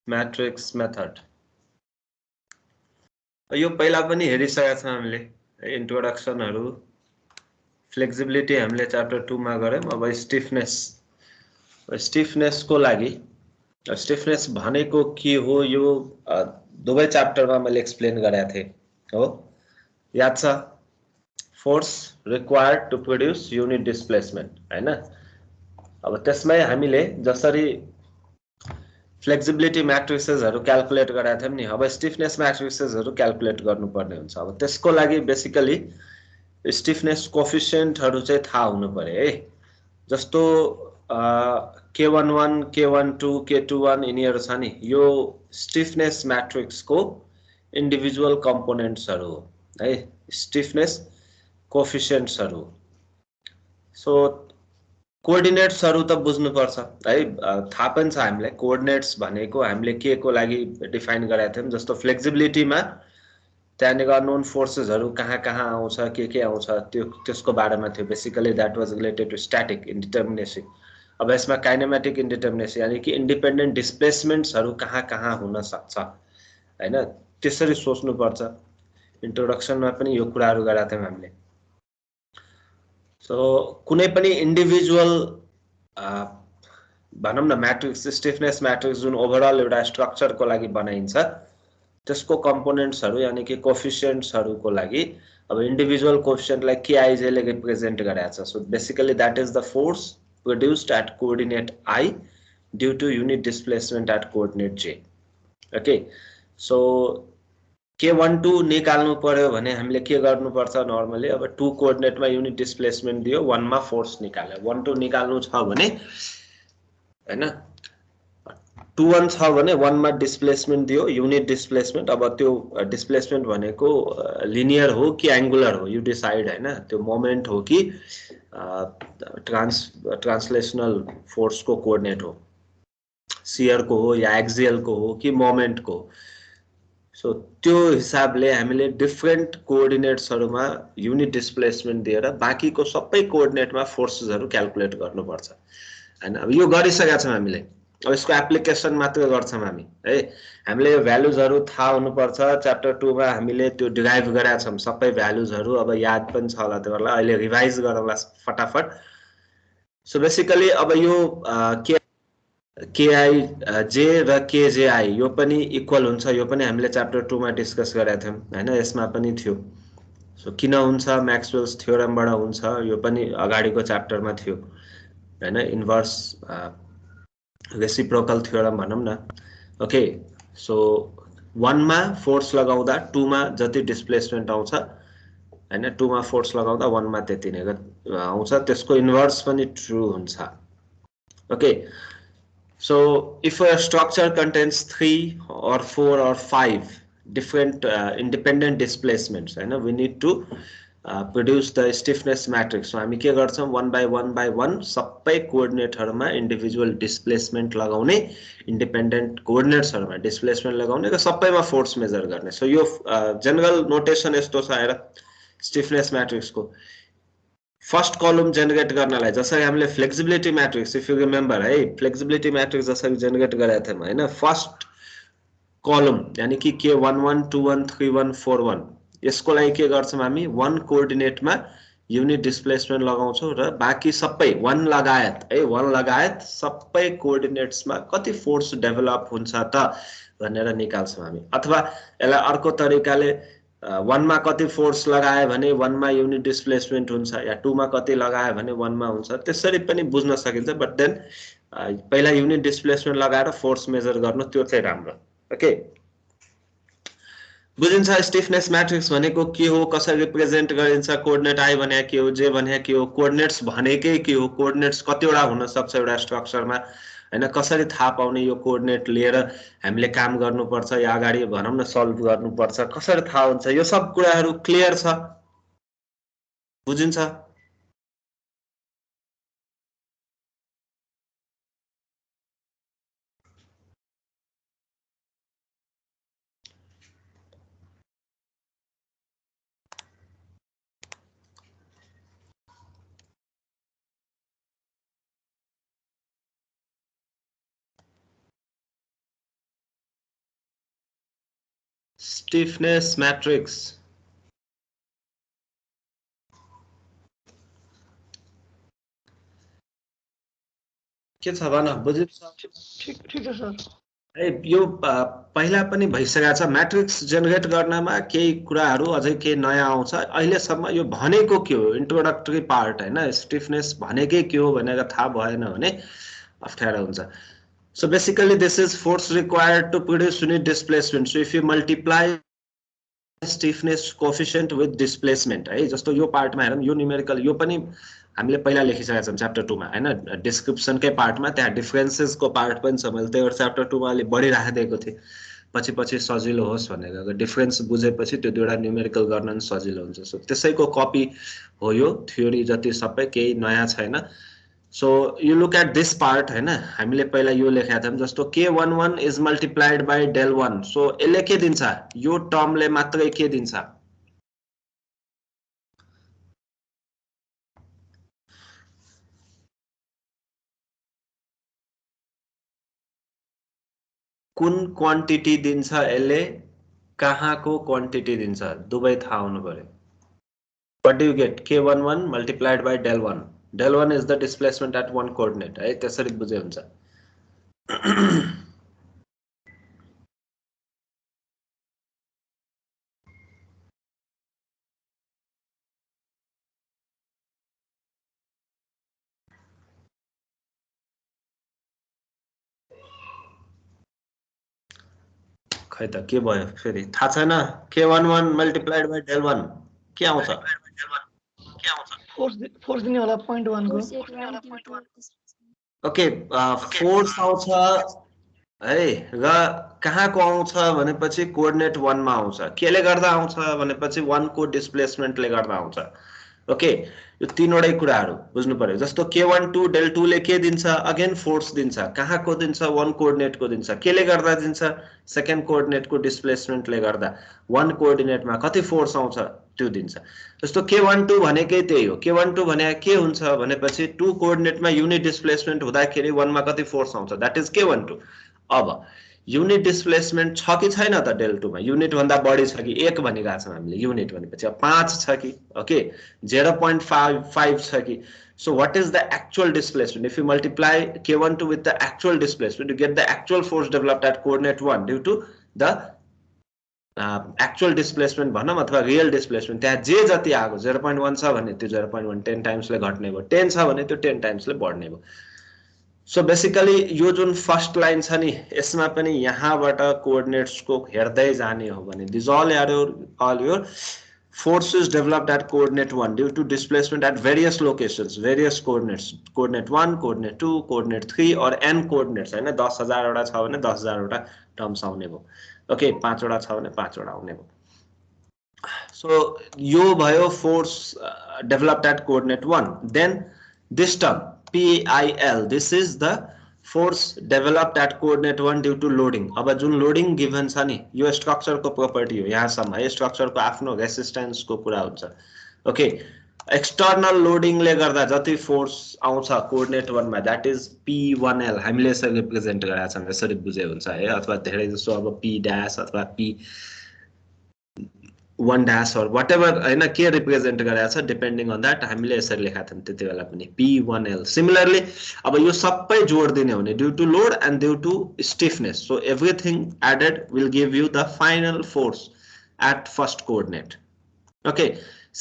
Matrix method यो पहिला पनि हेरिसकेका छौं हामीले इन्ट्रोडक्सनहरु फ्लेक्सिबिलिटी हामीले च्याप्टर 2 मा गर्यौं अब स्टिफनेस को लागि स्टिफनेस भनेको के हो यो दुवै च्याप्टरमा मैले एक्सप्लेन गरेको थिए हो याद छ force required to produce unit displacement हैन अब त्यसमै हामीले जसरी फ्लेक्सिबिलिटी म्याट्रिसेसहरु क्याल्कुलेट गरेका थियौं नि अब स्टिफनेस म्याट्रिसेसहरु क्याल्कुलेट गर्नुपर्ने हुन्छ अब त्यसको लागि बेसिकली स्टिफनेस कोएफिसिएन्टहरु चाहिँ थाहा हुनु पर्यो है जस्तो K11 K12 K21 यिनीहरु छ नि यो स्टिफनेस म्याट्रिक्स को इन्डिभिजुअल कम्पोनेन्ट्सहरु हो है स्टिफनेस कोएफिसिएन्ट्सहरु सो कोअर्डिनेट्सहरु त बुझ्नु पर्छ है थाहा पनि छ हामीलाई कोअर्डिनेट्स भनेको हामीले के को लागि डिफाइन गरेका थियौं जस्तो फ्लेक्सिबिलिटीमा त्यहाँनेको अननोन फोर्सेसहरु कहाँ आउँछ के आउँछ त्यो त्यसको बारेमा थियो basically that was related to static indeterminacy अब यसमा काइनेमेटिक इन्डिटर्मिनेसी यानी कि इन्डिपेन्डेन्ट डिस्प्लेसमेन्ट्सहरु कहाँ हुन सक्छ हैन त्यसरी सोच्नु पर्छ इन्ट्रोडक्सनमा पनि यो कुराहरु गरेका थियौं हामीले सो कुनै पनि इन्डिभिजुअल भनौं न म्याट्रिक्स स्टिफनेस म्याट्रिक्स जुन ओभरअल एउटा स्ट्रक्चर को लागि बनाइन्छ त्यसको कम्पोनेन्ट्सहरु यानी कि कोएफिसिएन्ट्सहरुको लागि अब इन्डिभिजुअल कोएफिसिएन्टलाई KIJ ले रिप्रेजेन्ट गरेको छ so basically that is the force produced at coordinate I due to unit displacement at coordinate J okay so K12 निकाल्नु पर्यो भने हामीले के गर्नु पर्छ नर्मली अब 2 कोअर्डिनेटमा युनिट डिस्प्लेसमेन्ट दियो 1 मा फोर्स निकाल्यो 1 2 निकाल्नु छ भने हैन 2 1 छ भने 1 मा डिस्प्लेसमेन्ट दियो युनिट डिस्प्लेसमेन्ट अब त्यो डिस्प्लेसमेन्ट भनेको लिनियर हो कि एंगुलर हो यु डिसाइड हैन त्यो मोमेन्ट हो कि ट्रान्सलेशनल फोर्स को कोअर्डिनेट हो शियर को हो या एक्सियल को हो कि मोमेन्ट को सो त्यो हिसाबले हामीले डिफरेन्ट कोअर्डिनेट्सहरुमा युनिट डिस्प्लेसमेन्ट दिएर बाकीको सबै कोअर्डिनेटमा फोर्सेसहरु क्याल्कुलेट गर्नुपर्छ हैन अब यो गरिसकेका छौं हामीले अब यसको एप्लिकेसन मात्र गर्छौं हामीले यो भ्यालुजहरु थाहा हुनुपर्छ च्याप्टर 2 मा हामीले त्यो डिराइभ गरेका छौं सबै भ्यालुजहरु अब याद पनि छ होला तिमीहरुलाई अहिले रिभाइज गरौँला फटाफट सो बेसिकली अब यो KIJ र KJI यो पनि इक्वल हुन्छ यो पनि हामीले च्याप्टर 2 मा डिस्कस गरेका थियौं हैन यसमा पनि थियो सो किन हुन्छ म्याक्सवेल्स थ्योरमबाट हुन्छ यो पनि अगाडिको च्याप्टरमा थियो हैन इन्भर्स रेसिप्रोकल थ्योरम भनौं न ओके सो 1 मा फोर्स लगाउँदा 2 मा जति डिस्प्लेसमेन्ट आउँछ हैन 2 मा फोर्स लगाउँदा 1 मा त्यति नै आउँछ त्यसको इन्भर्स पनि ट्रू हुन्छ okay so if a structure contains 3 or 4 or 5 different independent displacements and we need to produce the stiffness matrix so हामी के गर्छौं 1 by 1 सबै कोअर्डिनेटहरुमा इन्डिभिजुअल डिस्प्लेसमेन्ट लगाउने इन्डिपेन्डेन्ट कोअर्डिनेट्सहरुमा डिस्प्लेसमेन्ट लगाउने र सबैमा फोर्स मेजर गर्ने सो यो जनरल नोटेसन यस्तो छ हेर स्टिफनेस म्याट्रिक्स को फर्स्ट कलम जेनेरेट गर्नलाई जसरी हामीले flexibility matrix if you remember है फ्लेक्सिबिलिटी म्याट्रिक्स जसरी जेनेरेट गरेका थियौं हैन फर्स्ट कलम यानी कि K11 21 31 41 यसको लागि के गर्छौं हामी 1 कोअर्डिनेटमा युनिट डिस्प्लेसमेन्ट लगाउँछौं र बाकी सबै 1 लगायत सबै कोअर्डिनेट्समा कति फोर्स डेभलप हुन्छ त भनेर निकाल्छौं हामी अथवा यसलाई अर्को तरिकाले 1 मा कति फोर्स लगाए भने 1 मा युनिट डिस्प्लेसमेन्ट हुन्छ या 2 मा कति लगाए भने 1 मा हुन्छ त्यसरी पनि बुझ्न सकिन्छ बट देन पहिला युनिट डिस्प्लेसमेन्ट लगाएर फोर्स मेजर गर्नु त्यो चाहिँ राम्रो ओके बुझिन्छ स्टिफनेस म्याट्रिक्स भनेको के हो कसरी रिप्रेजेन्ट गरिन्छ कोअर्डिनेट I भने के हो J भने के हो कोअर्डिनेट्स भनेकै के हो कोअर्डिनेट्स कतिवटा हुन सक्छ एउटा स्ट्रक्चरमा हैन कसरी थाहा पाउने यो कोअर्डिनेट लिएर हामीले काम गर्नुपर्छ या अगाडि भनौं न सल्भ गर्नुपर्छ कसरी थाहा हुन्छ यो सब कुराहरु क्लियर छ बुझिन्छ Stiffness matrix. के छ भन बुझ्यौ ठीक छ सर यो पहिला पनि भइसकेको छ म्याट्रिक्स जेनेरेट गर्नमा केही कुराहरू अझै केही नयाँ आउँछ अहिलेसम्म यो भनेको के हो इन्ट्रोडक्टरी पार्ट हैन स्टिफनेस भनेकै के हो भनेर थाहा भएन भने अप्ठ्यारो हुन्छ so basically this is force required to produce unit displacement so if you multiply stiffness coefficient with displacement है जस्तो यो पार्टमा हेरौँ यो न्युमेरिकल यो पनि हामीले पहिला लेखिसकेका छौँ च्याप्टर 2 मा हैन डिस्क्रिप्सनकै पार्टमा त्यहाँ डिफरेन्सेसको पार्ट पनि छ मैले त्यही च्याप्टर 2 मा अलि बढी राखिदिएको थिएँ पछि पछि सजिलो होस् भनेर डिफरेन्स बुझेपछि त्यो दुईटा न्युमेरिकल गर्न सजिलो हुन्छ सो त्यसैको कपी हो यो थ्योरी जति सबै केही नयाँ छैन So you look at this part है ना हामीले पहिला यो लेखेका थियौं जस्तो k11 is multiplied by del 1 so यसले के दिन्छ यो टर्मले मात्रै के दिन्छ कुन क्वान्टिटी दिन्छ यसले कहाँको क्वान्टिटी दिन्छ दुवै थाहा हुनु पर्यो what do you get k11 multiplied by del 1 del 1 is the displacement at one coordinate है त्यसरी बुझे हुन्छ खै त के भयो फेरि थाहा छैन k11 multiplied by del 1 के आउँछ फोर्स दिने होला 0.1 को ओके फोर्स आउँछ है र कहाँको आउँछ भनेपछि कोअर्डिनेट 1 मा आउँछ केले गर्दा आउँछ भनेपछि 1 को डिस्प्लेसमेन्टले गर्दा आउँछ ओके यो तीनवटै कुराहरू बुझ्नु पर्यो जस्तो k12 del 2 ले के दिन्छ अगेन फोर्स दिन्छ कहाँको दिन्छ 1 कोअर्डिनेटको दिन्छ केले गर्दा दिन्छ सेकेन्ड कोअर्डिनेटको डिस्प्लेसमेन्टले गर्दा 1 कोअर्डिनेटमा कति फोर्स आउँछ त्यो दिन्छ जस्तो k12 भनेकै त्यही हो k12 भने के हुन्छ भनेपछि 2 कोअर्डिनेटमा युनिट डिस्प्लेसमेन्ट हुँदाखेरि 1 मा कति फोर्स आउँछ दैट इज k12 अब युनिट डिस्प्लेसमेन्ट छ कि छैन त del 2 मा युनिट भन्दा बढी छ कि 1 भनिरहेका छौं हामीले युनिट भनेपछि अब 5 छ कि ओके 0.5 छ कि so what is the actual displacement if you multiply k12 with the actual displacement you get the actual force developed at coordinate 1 due to the actual displacement भनौं अथवा रियल डिस्प्लेसमेन्ट त्यहाँ जे जति आको 0.1 छ भने त्यो 0.1 10 टाइम्स ले घट्ने भयो 10 छ भने त्यो 10 टाइम्स ले बढ्ने भयो So basically यो जुन फर्स्ट लाइन छ नि यसमा पनि यहाँबाट कोअर्डिनेट्स को हेर्दै जाने हो भने these all your forces developed at coordinate 1 due to displacement at various locations various coordinates coordinate 1 coordinate 2 coordinate 3 और n coordinates हैन 10000 वटा छ भने 10000 वटा टर्म्स आउने भयो ओके 5 वटा छ भने 5 वटा आउने भयो सो यो भयो force developed at coordinate 1 then this term PIL this is the force developed at coordinate 1 due to loading अब जुन लोडिङ गिभन छ नि यो स्ट्रक्चर को प्रपर्टी हो यहाँसम्म है स्ट्रक्चर को आफ्नो रेसिस्टेन्स को कुरा हुन्छ ओके एक्सटर्नल लोडिङ ले गर्दा जति फोर्स आउँछ कोअर्डिनेट 1 मा दैट इज P1L हामीले यसरी रिप्रेजेन्ट गरेका छौं यसरी बुझे हुन्छ है अथवा धेरै जसो अब P डैश अथवा P 1 dash or whatever हैन के रिप्रेजेन्ट गरेको छ डिपेन्डिङ अन दैट हामीले यसरी लेखा थियौं त्यतिबेला पनि P1L सिमिलरली अब यो सबै जोड दिने हुने due to load and due to stiffness so everything added will give you the final force at first coordinate okay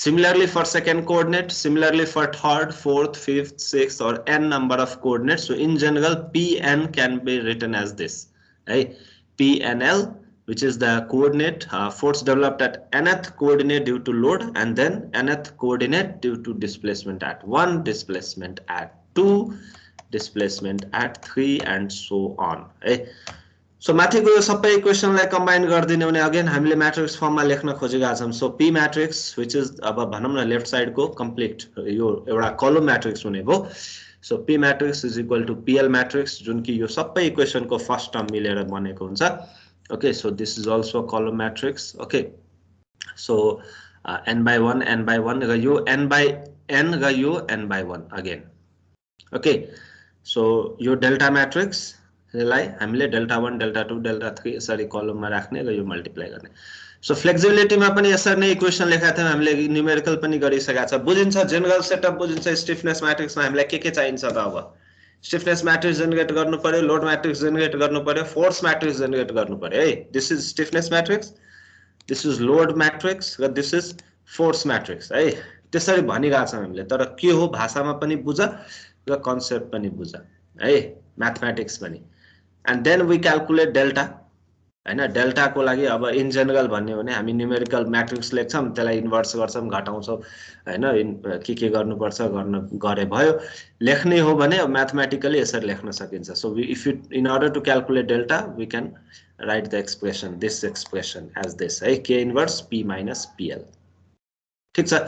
similarly for second coordinate similarly for third fourth fifth sixth or n number of coordinates so in general Pn can be written as this right PNL which is the coordinate force developed at nth coordinate due to load and then nth coordinate due to displacement at 1 displacement at 2 displacement at 3 and so on so माथिको यो सबै इक्वेसनलाई combine गर्दिने भने again हामीले matrix फर्ममा लेख्न खोजेका छौं so P matrix which is अब भनौं न लेफ्ट साइड को कम्प्लिट यो एउटा कलम म्याट्रिक्स हुने भो so P matrix is equal to PL matrix जुन कि यो सबै इक्वेसन को फर्स्ट टर्म मिलेर बनेको हुन्छ okay so this is also a column matrix okay so n by 1 ra yo n by n ra yo n by 1 again okay so your delta matrix यसलाई हामीले डेल्टा 1 डेल्टा 2 डेल्टा 3 यसरी कलममा राख्ने र यो multiply गर्ने so फ्लेक्सिबिलिटीमा पनि यसरी नै इक्वेसन लेखेका थियौं हामीले न्यूमेरिकल पनि गरिसकेका छ बुझिन्छ जनरल सेटअप बुझिन्छ स्टिफनेस म्याट्रिक्समा हामीलाई के चाहिन्छ त अब स्टिफनेस मैट्रिक्स जेनेरेट गर्नु पर्यो लोड मैट्रिक्स जेनेरेट गर्नु पर्यो फोर्स मैट्रिक्स जेनेरेट गर्नु पर्यो है this is stiffness matrix this is load matrix र दिस इज फोर्स मैट्रिक्स है त्यसरी भनिरहेका छौं हामीले तर के हो भाषामा पनि बुझ र कन्सेप्ट पनि बुझ है मैथमेटिक्स पनि and then we calculate delta हैन डेल्टा को लागि अब इन जनरल भन्ने हो भने हामी न्यूमेरिकल मैट्रिक्स लेख्छौं त्यसलाई इन्भर्स गर्छौं घटाउँछौं हैन के गर्नु पर्छ गरे भयो लेख्ने हो भने मैथमेटिकली यसरी लेख्न सकिन्छ so if you in order to calculate delta we can write the expression this expression as this है k inverse p minus pl ठीक छ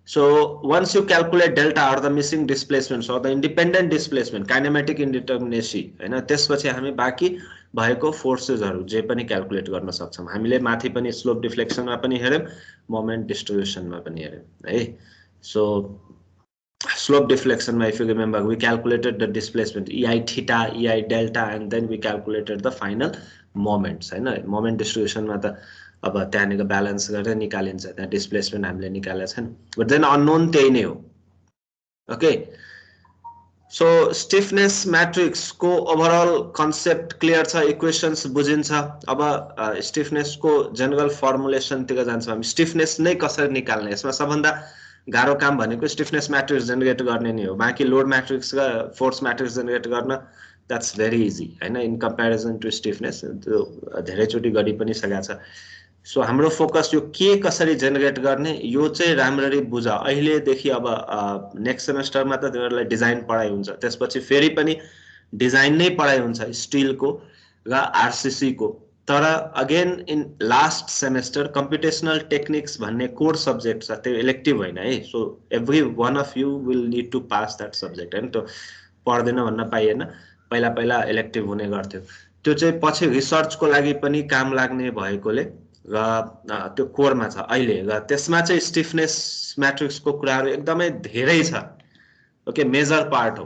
so once you calculate delta or the missing displacements or the independent displacement kinematic indeterminacy हैन त्यसपछि हामी बाकी भएको फोर्सेसहरु जे पनि क्याल्कुलेट गर्न सक्छौं हामीले माथि पनि स्लोप डिफ्लेक्सनमा पनि हेर्यौं मोमेन्ट डिस्ट्रिब्युसनमा पनि हेर्यौं है so slope deflection if you remember we calculated the displacement ei theta ei delta and then we calculated the final moments हैन moment distribution मा त अब त्यहाँनेको ब्यालेन्स गरेर निकालिन्छ त्यहाँ डिस्प्लेसमेन्ट हामीले निकालेका छैन बट देन अननोन त्यही नै हो ओके सो स्टिफनेस मैट्रिक्स को ओभरऑल कन्सेप्ट क्लियर छ इक्वेशन्स बुझिन्छ अब स्टिफनेस को जनरल फर्मुलेसन तिर जान्छौं हामी स्टिफनेस नै कसरी निकाल्ने यसमा सबभन्दा गाह्रो काम भनेको स्टिफनेस मैट्रिक्स जेनेरेट गर्ने नै हो बाकी लोड मैट्रिक्स र फोर्स मैट्रिक्स जेनेरेट गर्न दैट्स भेरी इजी हैन इन कम्प्यारिजन टु स्टिफनेस त्यो धेरै चोटी गरि पनि सकेको छ सो हाम्रो फोकस यो के कसरी जेनेरेट गर्ने यो चाहिँ राम्ररी बुझ अहिले देखि अब नेक्स्ट सेमेस्टरमा त तिमीहरुलाई डिजाइन पढाइ हुन्छ त्यसपछि फेरि पनि डिजाइन नै पढाइ हुन्छ स्टील को र आरसीसी को तर again in last semester computational techniques भन्ने कोर सब्जेक्ट छ त्यो इलेक्टिभ हैन है so every one of you will need to pass that subject हैन त्यो पढ्दैन भन्न पाइएन पहिला पहिला इलेक्टिभ हुने गर्थ्यो त्यो चाहिँ पछि रिसर्च को लागि पनि काम लाग्ने भएकोले र त्यो कोरमा छ अहिले र त्यसमा चाहिँ स्टिफनेस मैट्रिक्स को कुराहरु एकदमै धेरै छ ओके मेजर पार्ट हो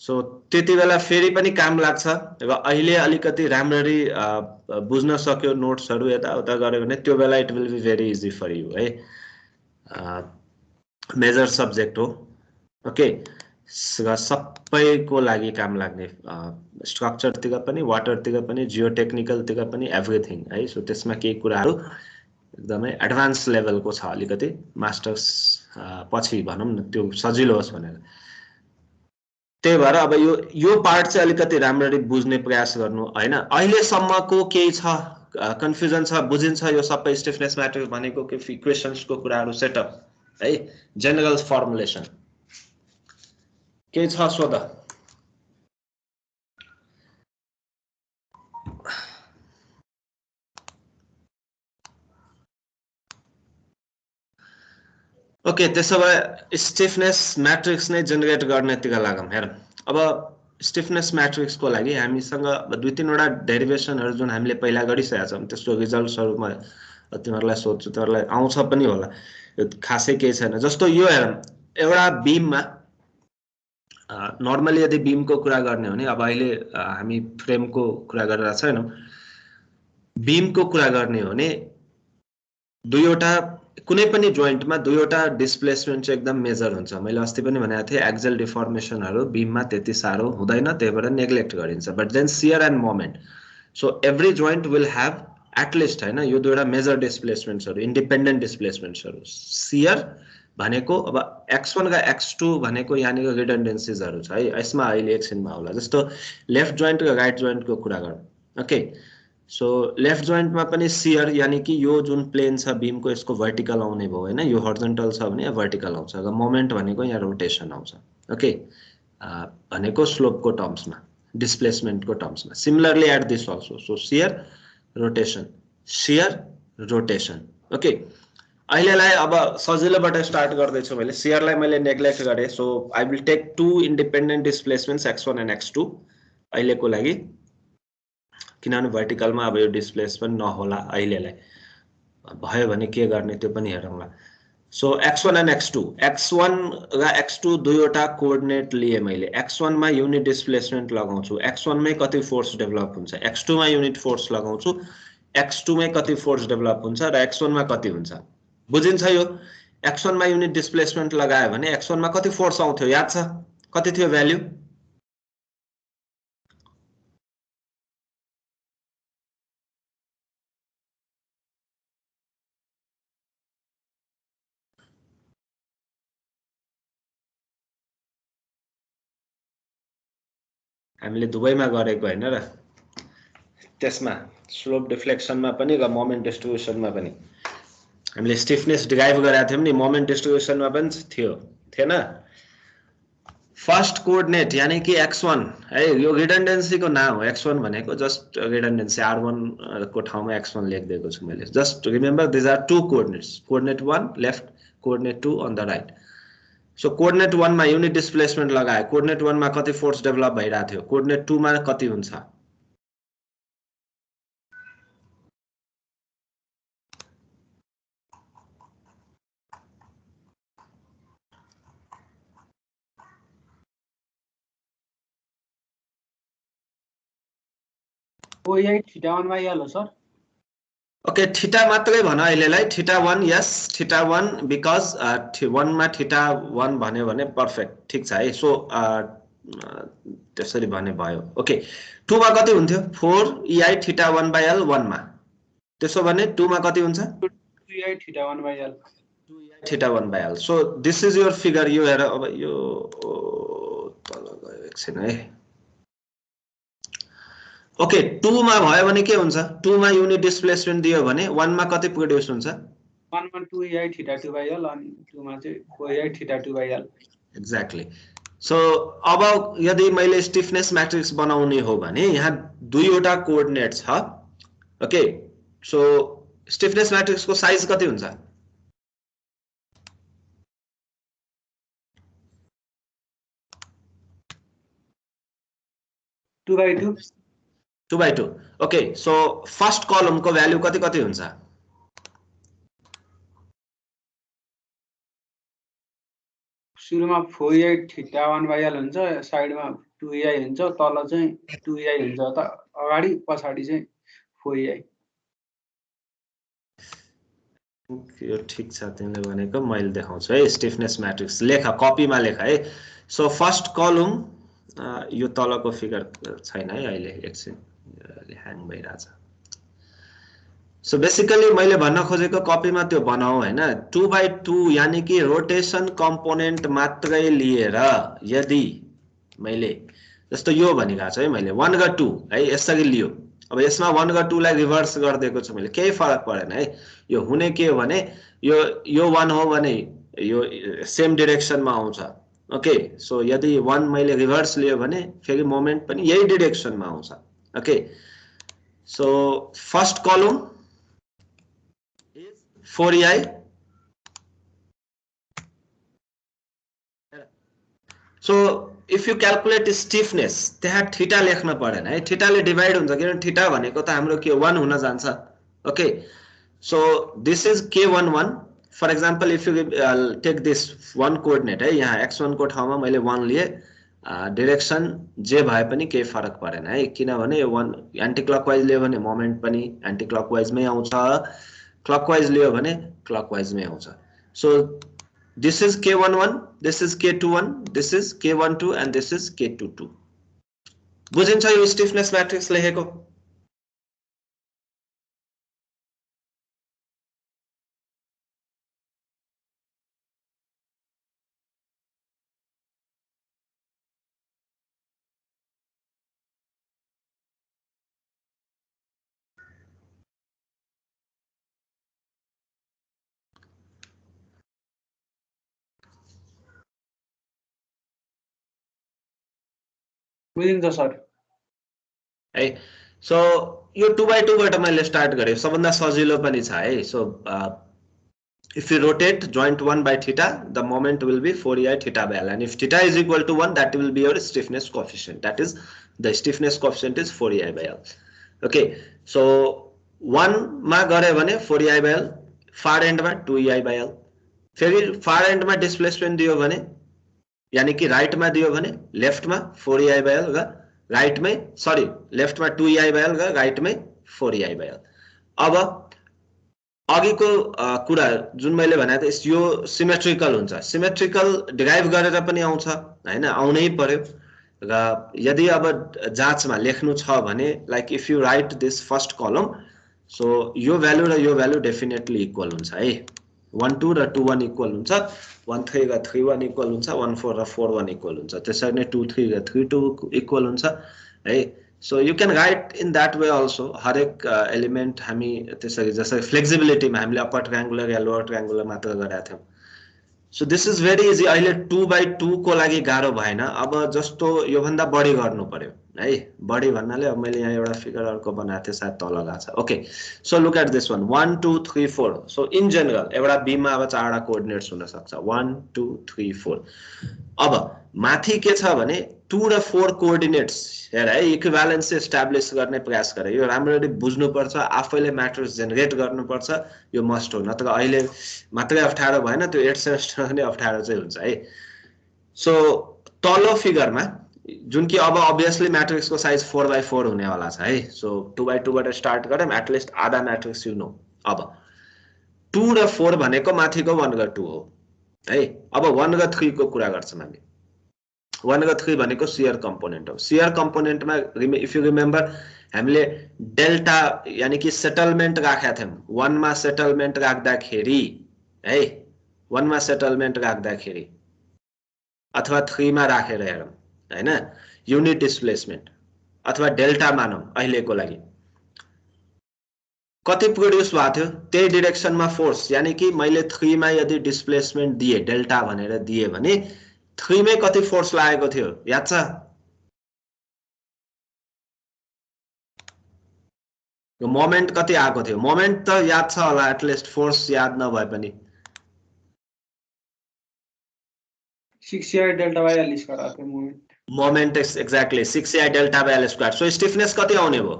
सो त्यति बेला फेरि पनि काम लाग्छ र अहिले अलिकति राम्ररी बुझ्न सक्यो नोट्सहरु यता उता गर्यो भने त्यो बेला it will be very easy for you है मेजर सब्जेक्ट हो ओके सबैको लागि काम लाग्ने स्ट्रक्चर तिर पनि वाटर तिर पनि जियोटेक्निकल तिर पनि एभ्रीथिङ है सो त्यसमा केही कुराहरु एकदमै एडभान्स लेभलको छ अलिकति मास्टर्स पछि भनौं न त्यो सजिलो होस् भनेर त्यही भएर अब यो पार्ट चाहिँ अलिकति राम्ररी बुझ्ने प्रयास गर्नु हैन अहिले सम्मको केही छ कन्फ्युजन छ बुझिन्छ यो सबै स्टिफनेस मैट्रिक्स भनेको के इक्वेशन्स को कुराहरु सेटअप है जनरल फर्मुलेसन के छ सोध ओके त्यसो भए स्टिफनेस मैट्रिक्स नै जेनेरेट गर्ने तिर लागौं हेर अब स्टिफनेस मैट्रिक्स को लागि हामीसँग दुई तीन वटा डेरिभेसनहरु जुन हामीले पहिला गरिसकेका छौं त्यसको रिजल्ट्सहरुमा तिमीहरुलाई सोध्छु तिमीहरुलाई आउँछ पनि होला यो खासै केही छैन जस्तो यो हेर एउटा बीममा नर्मली यदि बीम को कुरा गर्ने हो भने अब अहिले हामी फ्रेम को कुरा गरिरहेका छैनौं बीम को कुरा गर्ने हो भने दुईवटा कुनै पनि जोइन्टमा दुईवटा डिस्प्लेसमेन्ट चाहिँ एकदम मेजर हुन्छ मैले अस्ति पनि भनेको थिए एक्सियल डिफर्मेसनहरु बीममा त्यति सारो हुँदैन त्यही भएर नेग्लेक्ट गरिन्छ but then shear and moment so every joint will have at least हैन यो दुईवटा मेजर डिस्प्लेसमेन्ट्सहरु इन्डिपेन्डेन्ट डिस्प्लेसमेन्ट्सहरु शियर भनेको अब x1 र x2 भनेको यहाँनिर रिडन्डेन्सीजहरु छ है यसमा अहिले एकछिनमा होला जस्तो लेफ्ट जोइन्ट र राइट जोइन्ट को कुरा गरौँ ओके सो लेफ्ट जोइन्ट में पनि शियर यानी कि यो जुन प्लेन छ बीम को यसको वर्टिकल आउने भयो हैन यो हॉरिजॉन्टल छ भने वर्टिकल आउँछ र मोमेन्ट भनेको यहाँ रोटेशन आउँछ ओके भनेको स्लोप को टर्म्स में डिस्प्लेसमेन्ट को टर्म्स में similarly at this also so shear rotation okay अहिलेलाई अब सजिलोबाट स्टार्ट गर्दै छु मैले शियरलाई मैले नेग्लेक्ट गरे so I will take two independent displacements x1 and x2 अहिलेको लागि किनभने भर्टिकलमा अब यो डिस्प्लेसमेन्ट नहोला अहिलेलाई भयो भने के गर्ने त्यो पनि हेरौँला so x1 and x2 x1 र x2 दुईवटा कोअर्डिनेट लिए मैले x1 मा युनिट डिस्प्लेसमेन्ट लगाउँछु x1 मै कति फोर्स डेभलप हुन्छ x2 मा युनिट फोर्स लगाउँछु x2 मै कति फोर्स डेभलप हुन्छ र x1 मा कति हुन्छ बुझिन्छ यो x1 मा युनिट डिस्प्लेसमेन्ट लगायो भने x1 मा कति फोर्स आउँथ्यो याद छ कति थियो भ्यालु हामीले दुवैमा गरेको हैन र त्यसमा स्लोप डिफ्लेक्सनमा पनि र मोमेन्ट डिस्ट्रिब्युसनमा पनि हामीले स्टिफनेस डिराइभ गरेका थियौं नि मोमेन्ट डिस्ट्रिब्युसनमा पनि थियो थिएन फर्स्ट कोअर्डिनेट यानी कि x1 है यो रिडन्डेन्सी को नाम हो x1 भनेको जस्ट रिडन्डेन्सी r1 को ठाउँमा x1 लेखिदिएको छु मैले just remember this are two coordinates coordinate 1 left coordinate 2 on the right so coordinate 1 मा युनिट डिस्प्लेसमेन्ट लगाए कोअर्डिनेट 1 मा कति फोर्स डेभलप भइरा थियो कोअर्डिनेट 2 मा कति हुन्छ θ1/L हो सर ओके थीटा मात्रै भन अहिलेलाई θ1 यस θ1 बिकज 1 मा θ1 भन्यो भने पर्फेक्ट ठीक छ है सो त्यसरी भने भयो ओके 2 मा कति हुन्थ्यो 4 ei θ1/L 1 मा त्यसो भने 2 मा कति हुन्छ 2ei θ1/L 2ei θ1/L so this is your figure यो हेर अब यो तल गयो एकछिन है ओके 2 मा भयो भने के हुन्छ 2 मा युनिट डिस्प्लेसमेन्ट दियो भने 1 मा कति प्रोड्युस हुन्छ 1 मा 2ei θ2/L अनि 2 मा चाहिँ 4ei θ2/L एक्ज्याक्टली सो अब यदि मैले स्टिफनेस म्याट्रिक्स बनाउने हो भने यहाँ दुईवटा कोअर्डिनेट छ ओके सो स्टिफनेस म्याट्रिक्स को साइज कति हुन्छ 2/2 2/2 ओके सो फर्स्ट कलम को भ्यालु कति कति हुन्छ सुरुमा 4ei θ1/L हुन्छ साइडमा 2ei हुन्छ तल चाहिँ 2ei हुन्छ त अगाडि पछाडी चाहिँ 4ei यो ठीक छ तिमीले भनेको मैले देखाउँछु है स्टिफनेस म्याट्रिक्स लेख कपीमा लेख है सो फर्स्ट कलम यो तलको फिगर छैन है अहिले एकछिन ह्याङ भइराछ सो बेसिकली मैले भन्न खोजेको कपीमा त्यो बनाऊ हैन 2/2 यानी कि रोटेशन कम्पोनेन्ट मात्रै लिएर यदि मैले जस्तो यो भनिएको छु है मैले 1 र 2 है यसरी लियो अब यसमा 1 र 2 लाई रिभर्स गर्दिएको छु मैले केही फरक परेन है यो हुने के हो भने यो 1 हो भने यो सेम डाइरेक्सनमा आउँछ ओके सो यदि 1 मैले रिभर्स लियो भने फेरि मोमेन्ट पनि यही डाइरेक्सनमा आउँछ ओके सो फर्स्ट कलम is 4ei so if you calculate stiffness त्यहाँ थीटा लेख्न पर्दैन है थीटाले डिवाइड हुन्छ किनभने थीटा भनेको त हाम्रो के 1 हुन जान्छ okay so this is k11 for example if you take this one coordinate है यहाँ x1 को ठाउँमा मैले 1 लिए डाइरेक्सन जे भए पनि केही फरक परेन है किनभने यो 1 एन्टी क्लकवाइज लियो भने मोमेन्ट पनि एन्टी क्लकवाइज मै आउँछ क्लकवाइज लियो भने क्लकवाइज मै आउँछ so this is k11 this is k21 this is k12 and this is k22 बुझिन्छ यो स्टिफनेस म्याट्रिक्स लेखेको बुझिन्छ सर है सो यो 2/2 बाट मैले स्टार्ट गरे सबभन्दा सजिलो पनि छ है so if you rotate joint 1 by theta the moment will be 4ei θ/L and if theta is equal to 1 that will be your stiffness coefficient that is the stiffness coefficient is 4ei/L okay so 1 मा गरे भने 4ei/L far end मा 2ei/L फेरि far एन्डमा displacement दियो भने यानी कि राइटमा दियो भने लेफ्टमा 4ei/l र राइटमै सरी लेफ्टमा 2ei/l र राइटमै 4ei/l। अब अघिको कुरा जुन मैले भने यो सिमेट्रिकल हुन्छ, सिमेट्रिकल डिराइभ गरेर पनि आउँछ हैन, आउनै पर्यो। र यदि अब जाँचमा लेख्नु छ भने like if you right this first कलम, सो यो भ्यालु र यो भ्यालु डेफिनेटली इक्वल हुन्छ है। 1 2 र 2 1 इक्वल हुन्छ, 1 3 र 3 1 इक्वल हुन्छ, 1 4 र 4 1 इक्वल हुन्छ, त्यसरी नै 2 3 र 3 2 इक्वल हुन्छ है। So you can write in that way also. हरेक एलिमेन्ट हामी त्यसरी जसरी फ्लेक्सिबिलिटीमा हामीले अप्पर ट्रायंगुलर या लोअर ट्रायंगुलर मात्र गरेका थियौँ। So this is very easy. अहिले 2/2 को लागि गाह्रो भएन, अब जस्तो योभन्दा बढी गर्नु पर्यो है। बढी भन्नाले अब मैले यहाँ एउटा फिगर अर्को बनाएको थिएँ, सायद तल गएको छ। Okay, so look at this one, 1 2 3 4। So in general एउटा बीमा अब 4 वटा कोअर्डिनेट्स हुन सक्छ, 1 2 3 4। अब माथि के छ भने 2 र 4 कोअर्डिनेट्स हेर है, इक्विभ्यालेन्स एस्टाब्लिश गर्ने प्रयास गरे। यो राम्ररी बुझ्नुपर्छ, आफैले म्याट्रिक्स जेनेरेट गर्नुपर्छ, यो मस्ट हो, नत्र अहिले मात्रै अप्ठ्यारो भएन, त्यो 8 सेमेस्टरमा पनि अप्ठ्यारो चाहिँ हुन्छ है। सो तल्लो फिगरमा जुन कि अब अभियसली म्याट्रिक्सको साइज 4/4 हुनेवाला छ है। सो 2/2 बाट स्टार्ट गरौँ, एटलिस्ट आधा म्याट्रिक्स यु नो। अब 2 र 4 भनेको माथिको 1 र 2 हो है। अब 1 र 3 को कुरा गर्छौँ हामी। 1 र 3 भनेको सियर कम्पोनेन्ट हो। सियर कम्पोनेन्टमा इफ यु रिमेम्बर हामीले डेल्टा यानी कि सेटलमेन्ट राखेका थियौँ। 1 मा सेटलमेन्ट राख्दाखेरि है, 1 मा सेटलमेन्ट राख्दाखेरि अथवा 3 मा राखेर हेरौँ हैन, युनिट डिस्प्लेसमेन्ट अथवा डेल्टा मानौँ अहिलेको लागि, कति प्रोड्युस भएको थियो त्यही डिरेक्सनमा फोर्स। यानी कि मैले 3 मा यदि डिस्प्लेसमेन्ट दिए डेल्टा भनेर दिए भने 3 मै कति फोर्स लागेको थियो याद छ? यो मोमेन्ट कति आएको थियो? मोमेन्ट त याद छ होला, एटलिस्ट फोर्स याद नभए पनि 6ei/L² आएको थियो moment. Moment exactly 6ei/L²। So stiffness कति आउने भयो?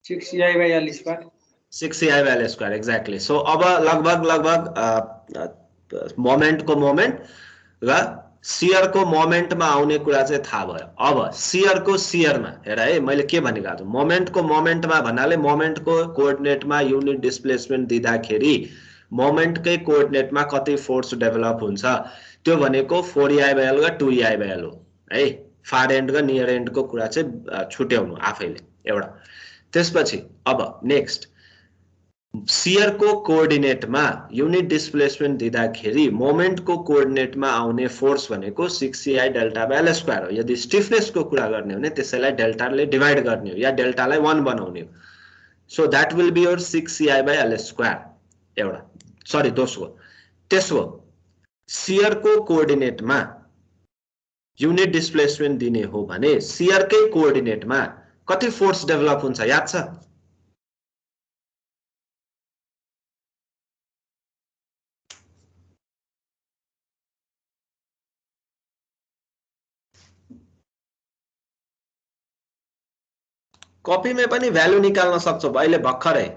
6ei/L²। 6ei/L² exactly. सो अब लगभग मोमेन्ट को मोमेन्ट र सियर को मोमेन्टमा आउने कुरा चाहिँ थाहा भयो। अब सियर को सियरमा हेर है, मैले के भनेको छु, मोमेन्ट को मोमेन्टमा भन्नाले मोमेन्ट को कोअर्डिनेटमा युनिट डिस्प्लेसमेन्ट दिँदाखेरि मोमेन्टकै कोअर्डिनेटमा कति फोर्स डेभलप हुन्छ त्यो भनेको 4ei/L र 2ei/L हो है। फार एन्ड र नियर एन्ड को कुरा चाहिँ छुट्याउनु आफैले एउटा। त्यसपछि अब नेक्स्ट सियर को कोअर्डिनेटमा युनिट डिस्प्लेसमेन्ट दिँदाखेरि मोमेन्ट को कोअर्डिनेटमा आउने फोर्स भनेको 6ei/L² हो। यदि स्टिफनेस को कुरा गर्ने हो भने त्यसैलाई डेल्टाले डिवाइड गर्ने हो या डेल्टालाई 1 बनाउने हो। So that will be your 6ei/L² एउटा, सरी दोस्रो। तेस्रो सियर को कोअर्डिनेटमा युनिट डिस्प्लेसमेन्ट दिने हो भने सियरकै कोअर्डिनेटमा कति फोर्स डेभलप हुन्छ याद छ? कपीमा पनि भ्यालु निकाल्न सक्छौ अहिले भर्खरै।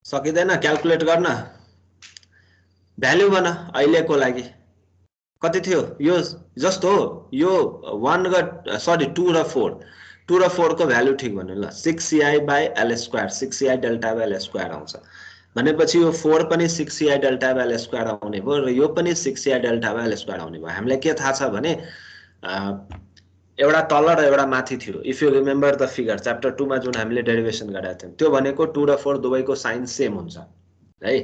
सकिदैन क्याल्कुलेट गर्न? भ्यालु बना अहिलेको लागि कति थियो? यो जस्तो यो 1 र सरी 2 र 4, 2 र 4 को भ्यालु ठिक भन्नु ल, 6ei/L², 6ei/L² आउँछ भनेपछि यो 4 पनि 6ei/L² आउने भयो र यो पनि 6ei/L² आउने भयो। हामीलाई के थाहा छ भने एउटा तल र एउटा माथि थियो। If you remember the figure chapter 2 मा जुन हामीले डेरिभेसन गरेका थियौं त्यो भनेको 2 र 4 दुवैको साइन सेम हुन्छ है।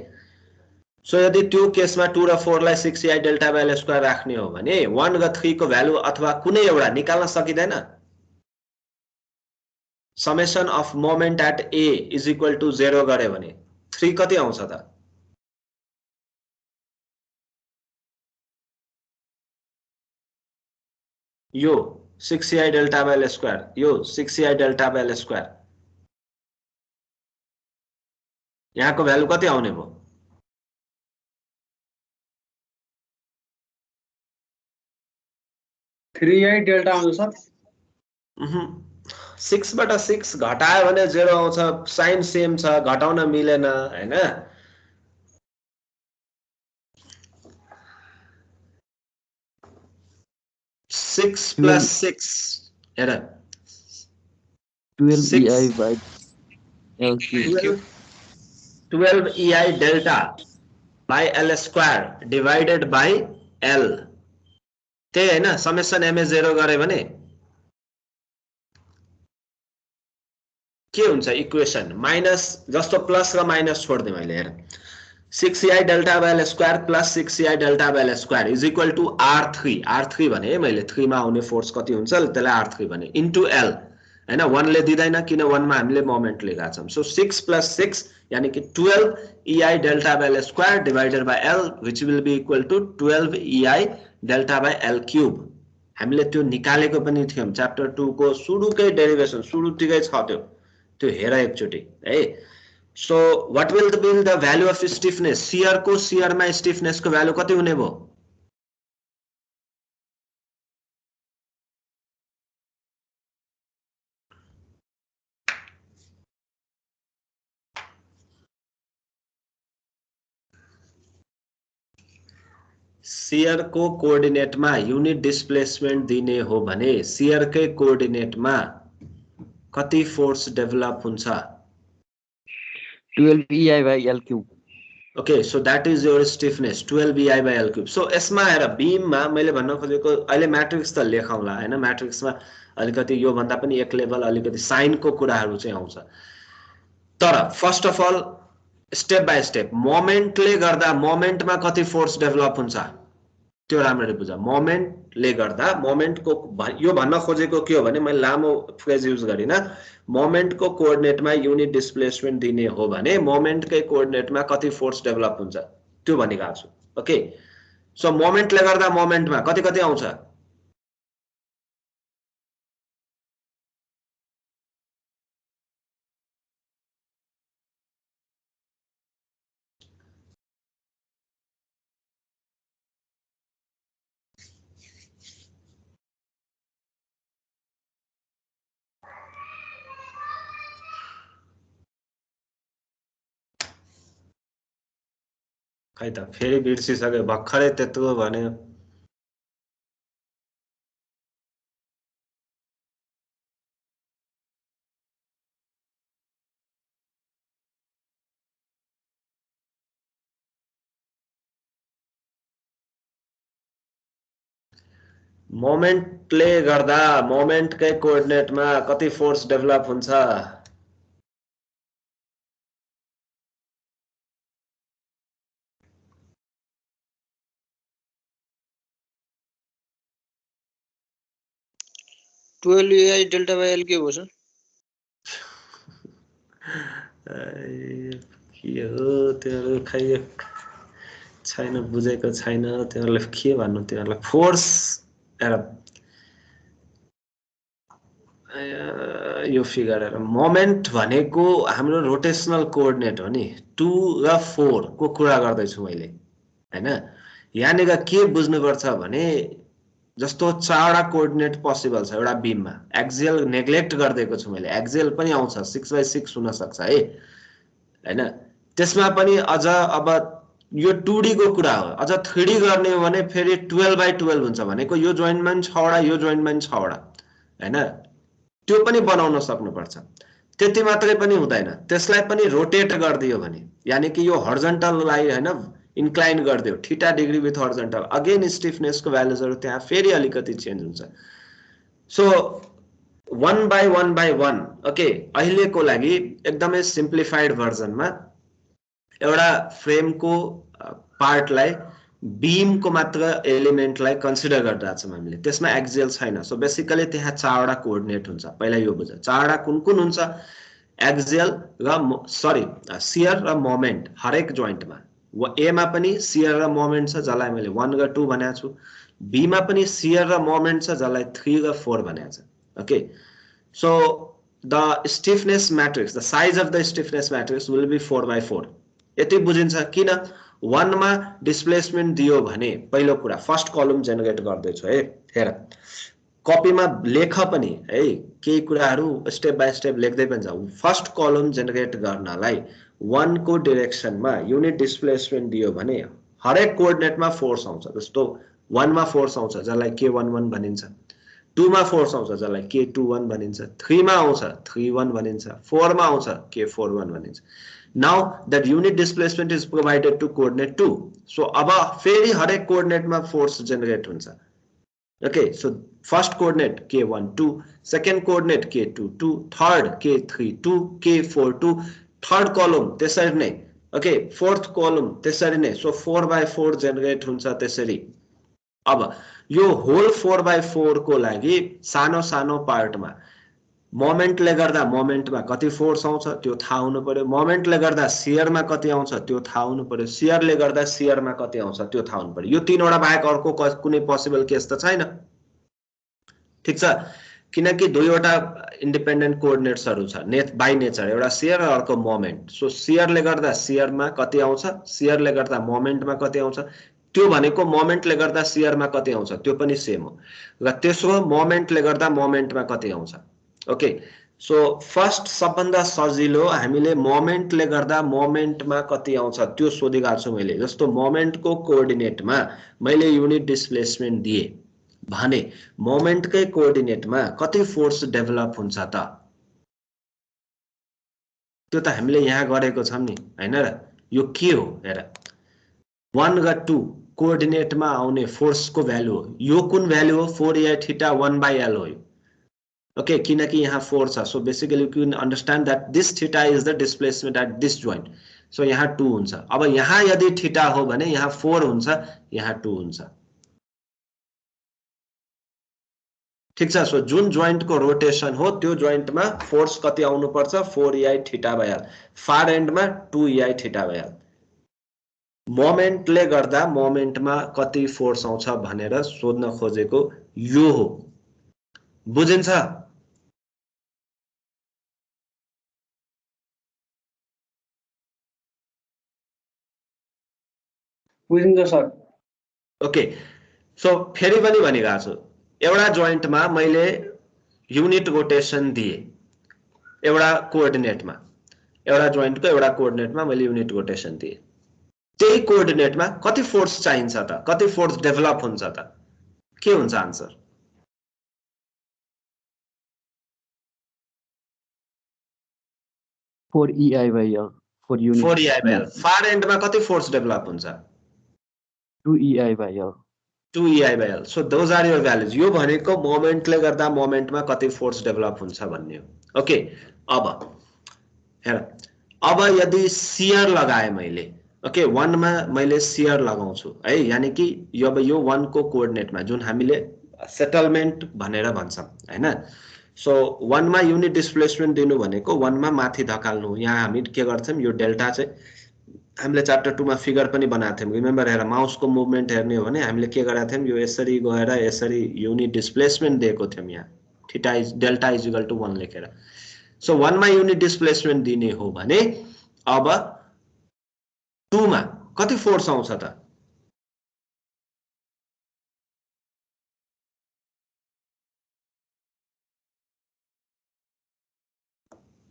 सो यदि त्यो केसमा 2 र 4 लाई 6ei delta by L square राख्ने हो भने 1 र 3 को भ्यालु अथवा कुनै एउटा निकाल्न सकिदैन। Summation of moment at A is equal to 0 गरे भने 3 कति आउँछ त? यो 6ei delta by L square, यो 6ei delta by L square, यहाँको भ्यालु कति आउने भयो? 3i डेल्टा आउँछ सर। 6 बाट 6 घटायो भने 0 आउँछ। साइन सेम छ, घटाउन मिलेन हैन। 6 plus 6 हेर 12ei by L cube 12ei delta by L square divided by L त्यही हैन। समेसन एमए 0 गरे भने के हुन्छ इक्वेसन? माइनस जस्तो प्लस र माइनस छोड्दिए मैले। हेर 6ei delta by L square plus 6ei delta by L square is equal to R3। R3 भने मैले 3 मा आउने फोर्स कति हुन्छ त्यसलाई R3 भने इन्टु L हैन। 1 ले दिदैन किन 1 मा हामीले मोमेन्ट लिएका छौं। सो 6 plus 6 यानी कि 12ei delta by L square divided by L which will be equal to 12ei delta by L cube. हामीले त्यो निकालेको पनि थियौं च्याप्टर 2 को सुरुकै डेरिभेसन सुरुतिकै छ त्यो हेर एकचोटी है। So what will be the value of stiffness? Shear को shear मा stiffness को value कति हुने भयो? shear को कोअर्डिनेट मा युनिट डिस्प्लेसमेन्ट दिने हो भने shear कै कोअर्डिनेट मा कति फोर्स डेभलप हुन्छ? 12ei by L cube. Okay, so that is your stiffness 12ei by L cube. So यसमा हेर बीम मा मैले भन्न खोजेको अहिले म्याट्रिक्स त लेखौँला हैन। म्याट्रिक्स मा अलिकति यो भन्दा पनि एक लेभल अलिकति साइन को कुराहरु चाहिँ आउँछ। तर first of all step by step मोमेन्टले गर्दा मोमेन्टमा कति फोर्स डेभलप हुन्छ त्यो राम्ररी बुझ। मोमेन्टले गर्दा मोमेन्टको यो भन्न खोजेको के हो भने मैले लामो फ्रेज युज गरिन। मोमेन्टको कोअर्डिनेटमा युनिट डिस्प्लेसमेन्ट दिने हो भने मोमेन्टकै कोअर्डिनेटमा कति फोर्स डेभलप हुन्छ त्यो भनिरहेको छु। ओके, सो मोमेन्टले गर्दा मोमेन्टमा कति कति आउँछ? खै त फेरि बिर्सिसक्यो भर्खरै त्यत्रो भन्यो। मोमेन्टले गर्दा मोमेन्टकै कोअर्डिनेटमा कति फोर्स डेभलप हुन्छ? Twelve AI delta by L cube हो सर। के हो तिनीहरू खै छैन बुझेको छैन तिनीहरूले के भन्नु तिनीहरूलाई फोर्स यो फिगर हेर। मोमेन्ट भनेको हाम्रो रोटेसनल कोअर्डिनेट हो नि 2 र 4 को कुरा गर्दैछु मैले हैन। यहाँनिर के बुझ्नुपर्छ भने जस्तो चारवटा कोअर्डिनेट पोसिबल छ एउटा बीममा। एक्सियल नेग्लेक्ट गर्दिएको छु मैले, एक्सियल पनि आउँछ 6/6 हुन सक्छ है हैन। त्यसमा पनि अझ अब यो 2D को कुरा हो। अझ 3D गर्ने हो भने फेरि 12/12 हुन्छ भनेको यो जोइन्टमा पनि 6 वटा यो जोइन्टमा पनि 6 वटा हैन। त्यो पनि बनाउन सक्नुपर्छ। त्यति मात्रै पनि हुँदैन, त्यसलाई पनि रोटेट गरिदियो भने यानी कि यो हर्जन्टललाई हैन इन्क्लाइन गरिदियो theta degree with horizontal again stiffness को भ्यालुजहरु त्यहाँ फेरि अलिकति चेन्ज हुन्छ। सो 1 by 1 by 1 ओके अहिलेको लागि एकदमै सिम्प्लिफाइड भर्जनमा एउटा फ्रेमको पार्टलाई बीमको मात्र एलिमेन्टलाई कन्सिडर गरिरहेको छौँ हामीले त्यसमा एक्सियल छैन सो बेसिकली त्यहाँ चारवटा कोअर्डिनेट हुन्छ पहिला यो बुझ चारवटा कुन कुन हुन्छ एक्सियल र सरी शियर र मोमेन्ट हरेक जोइन्टमा ए मा पनि शियर र मोमेन्ट छ जसलाई मैले 1 र 2 भनेको छु बी मा पनि शियर र मोमेन्ट छ जसलाई 3 र 4 भनेको छ okay so the stiffness matrix the size of the stiffness matrix will be 4 by 4 यति बुझिन्छ किन 1 मा डिस्प्लेसमेन्ट दियो भने पहिलो कुरा फर्स्ट कलम जेनेरेट गर्दै छु है हेर कपीमा लेख पनि है केही कुराहरू स्टेप बाइ स्टेप लेख्दै पनि जाऊ फर्स्ट कलम जेनेरेट गर्नलाई 1 को डाइरेक्सनमा युनिट डिस्प्लेसमेन्ट दियो भने हरेक कोअर्डिनेटमा फोर्स आउँछ जस्तो 1 मा फोर्स आउँछ जसलाई k11 भनिन्छ 2 मा फोर्स आउँछ जसलाई k21 भनिन्छ 3 मा आउँछ 31 भनिन्छ 4 मा आउँछ k41 भनिन्छ now that unit displacement is provided to coordinate 2 so अब फेरि हरेक कोअर्डिनेटमा फोर्स जेनेरेट हुन्छ okay so first coordinate k12 second coordinate k22 third k32 k42 third column त्यसरी नै okay fourth column त्यसरी नै so 4 by 4 जेनेरेट हुन्छ त्यसरी अब यो होल 4 by 4 को लागि सानो सानो पार्टमा मोमेन्टले गर्दा मोमेन्टमा कति फोर्स आउँछ त्यो थाहा हुनु पर्यो मोमेन्टले गर्दा शियरमा कति आउँछ त्यो थाहा हुनु पर्यो शियरले गर्दा शियरमा कति आउँछ त्यो थाहा हुनु पर्यो यो तीनवटा बाहेक अर्को कुनै पोसिबल केस त छैन ठीक छ किनकि दुईवटा इन्डिपेन्डेन्ट कोअर्डिनेट्सहरु छ बाइ नेचर एउटा शियर र अर्को मोमेन्ट सो शियरले गर्दा शियरमा कति आउँछ शियरले गर्दा मोमेन्टमा कति आउँछ त्यो भनेको मोमेन्टले गर्दा शियरमा कति आउँछ त्यो पनि सेम हो र त्यसो मोमेन्टले गर्दा मोमेन्टमा कति आउँछ ओके सो फर्स्ट सबभन्दा सजिलो हामीले मोमेन्टले गर्दा मोमेन्टमा कति आउँछ त्यो सोधिरहेको छु मैले जस्तो मोमेन्टको कोअर्डिनेटमा मैले युनिट डिस्प्लेसमेन्ट दिए भने मोमेन्टकै कोअर्डिनेटमा कति फोर्स डेभलप हुन्छ त त्यो त हामीले यहाँ गरेको छौं नि हैन र यो के हो हेर 1 र 2 कोअर्डिनेटमा आउने फोर्सको भ्यालु हो यो कुन भ्यालु हो 4a थीटा 1 by l हो okay किनकि यहाँ 4 छ so basically you can understand that this theta is the displacement at this joint so यहाँ 2 हुन्छ अब यहाँ यदि थीटा हो भने यहाँ 4 हुन्छ यहाँ 2 हुन्छ ठीक छ सो जुन जोइन्ट को रोटेशन हो त्यो जोइन्ट मा फोर्स कति आउनु पर्छ 4ei theta by l far and मा 2ei थीटा by l मोमेन्टले गर्दा मोमेन्टमा कति फोर्स आउँछ भनेर सोध्न खोजेको यो हो बुझिन्छ बुझिन्छ सर ओके सो फेरि पनि भनिरहेको छु एउटा जोइन्टमा मैले युनिट रोटेशन दिए एउटा कोअर्डिनेटमा एउटा जोइन्टको एउटा कोअर्डिनेटमा मैले युनिट रोटेशन दिए त्यही कोअर्डिनेटमा कति फोर्स चाहिन्छ त कति फोर्स डेभलप हुन्छ त के हुन्छ answer 4ei by l for unit 4ei by l far एन्डमा कति फोर्स डेभलप हुन्छ 2ei by l 2ei by l so those are your values यो भनेको मोमेन्टले गर्दा मोमेन्टमा कति फोर्स डेभलप हुन्छ भन्ने हो ओके अब हेर अब यदि शियर लगाए मैले ओके 1 मा मैले शियर लगाउँछु है यानी कि अब यो 1 को कोअर्डिनेटमा जुन हामीले सेटलमेन्ट भनेर भन्छौं हैन सो 1 मा युनिट डिस्प्लेसमेन्ट दिनु भनेको 1 मा माथि धकाल्नु यहाँ हामी के गर्छौं यो डेल्टा चाहिँ हामीले च्याप्टर 2 मा फिगर पनि बनाएको थियौं रिमेम्बर हेर माउसको मुभमेन्ट हेर्ने हो भने हामीले के गरेका थियौं यो यसरी गएर यसरी युनिट डिस्प्लेसमेन्ट दिएको थियौं यहाँ theta is delta is equal to 1 लेखेर सो 1 मा युनिट डिस्प्लेसमेन्ट दिने हो भने अब 2 मा कति फोर्स आउँछ त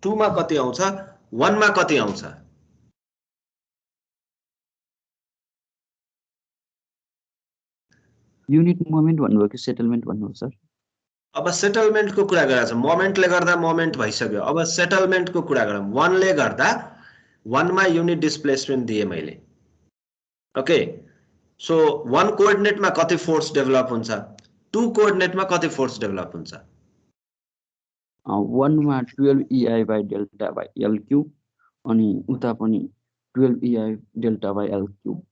2 मा कति आउँछ 1 मा कति आउँछ युनिट मोमेन्ट भन्नुभयो कि सेटलमेन्ट भन्नुभयो सर अब सेटलमेन्ट को कुरा गरेछ मोमेन्टले गर्दा मोमेन्ट भइसक्यो अब सेटलमेन्ट को कुरा गरौँ 1 ले गर्दा 1 मा युनिट डिस्प्लेसमेन्ट दिए मैले ओके सो 1 कोअर्डिनेटमा कति फोर्स डेभलप हुन्छ 2 कोअर्डिनेटमा कति फोर्स डेभलप हुन्छ 1 मा 12 EI by delta by L cube अनि उता पनि 12 EI delta by L cube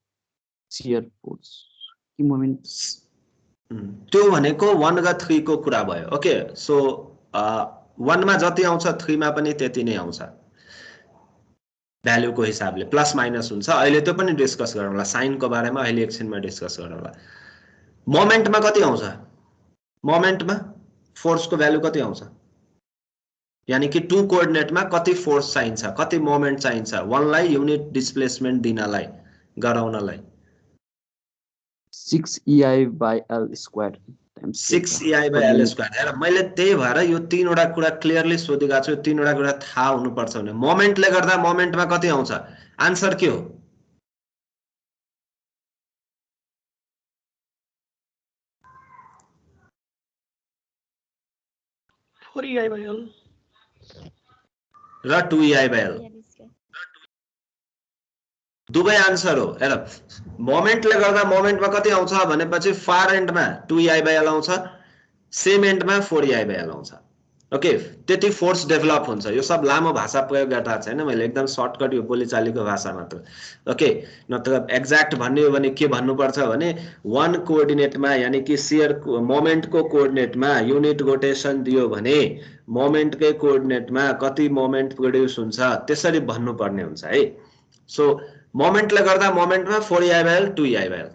shear force कि मोमेन्ट त्यो भनेको 1 र 3 को कुरा भयो ओके सो 1 मा जति आउँछ 3 मा पनि त्यति नै आउँछ भ्यालुको हिसाबले प्लस माइनस हुन्छ अहिले त्यो पनि डिस्कस गरौँला साइनको बारेमा अहिले एकछिनमा डिस्कस गरौँला मोमेन्टमा कति आउँछ मोमेन्टमा फोर्सको भ्यालु कति आउँछ यानी कि 2 कोअर्डिनेटमा कति फोर्स चाहिन्छ कति मोमेन्ट चाहिन्छ 1 लाई युनिट डिस्प्लेसमेन्ट दिनलाई गराउनलाई 6 EI by L squared times 6 EI by L squared हेर मैले त्यही भएर यो तीनवटा कुरा क्लियरली सोधेका छु तीनवटा कुरा थाहा हुनुपर्छ भने मोमेन्टले गर्दा मोमेन्टमा कति आउँछ आन्सर के हो 4 EI by L र 2 EI by L दुवै आन्सर हो हेर मोमेन्टले गर्दा मोमेन्टमा कति आउँछ भनेपछि फार एन्डमा 2 EI by L आउँछ सेम एन्डमा 4 EI by L आउँछ ओके त्यति फोर्स डेभलप हुन्छ यो सब लामो भाषा प्रयोग गर्दा छैन मैले एकदम सर्टकट यो बोलीचालीको भाषा मात्र ओके नत्र एक्ज्याक्ट भन्ने हो भने के भन्नुपर्छ भने 1 कोअर्डिनेटमा यानी कि शियर मोमेन्टको कोअर्डिनेटमा युनिट रोटेसन दियो भने मोमेन्टकै कोअर्डिनेटमा कति मोमेन्ट प्रोड्युस हुन्छ त्यसरी भन्नुपर्ने हुन्छ है सो मोमेन्टले गर्दा मोमेन्टमा 4 EI by L 2 EI by L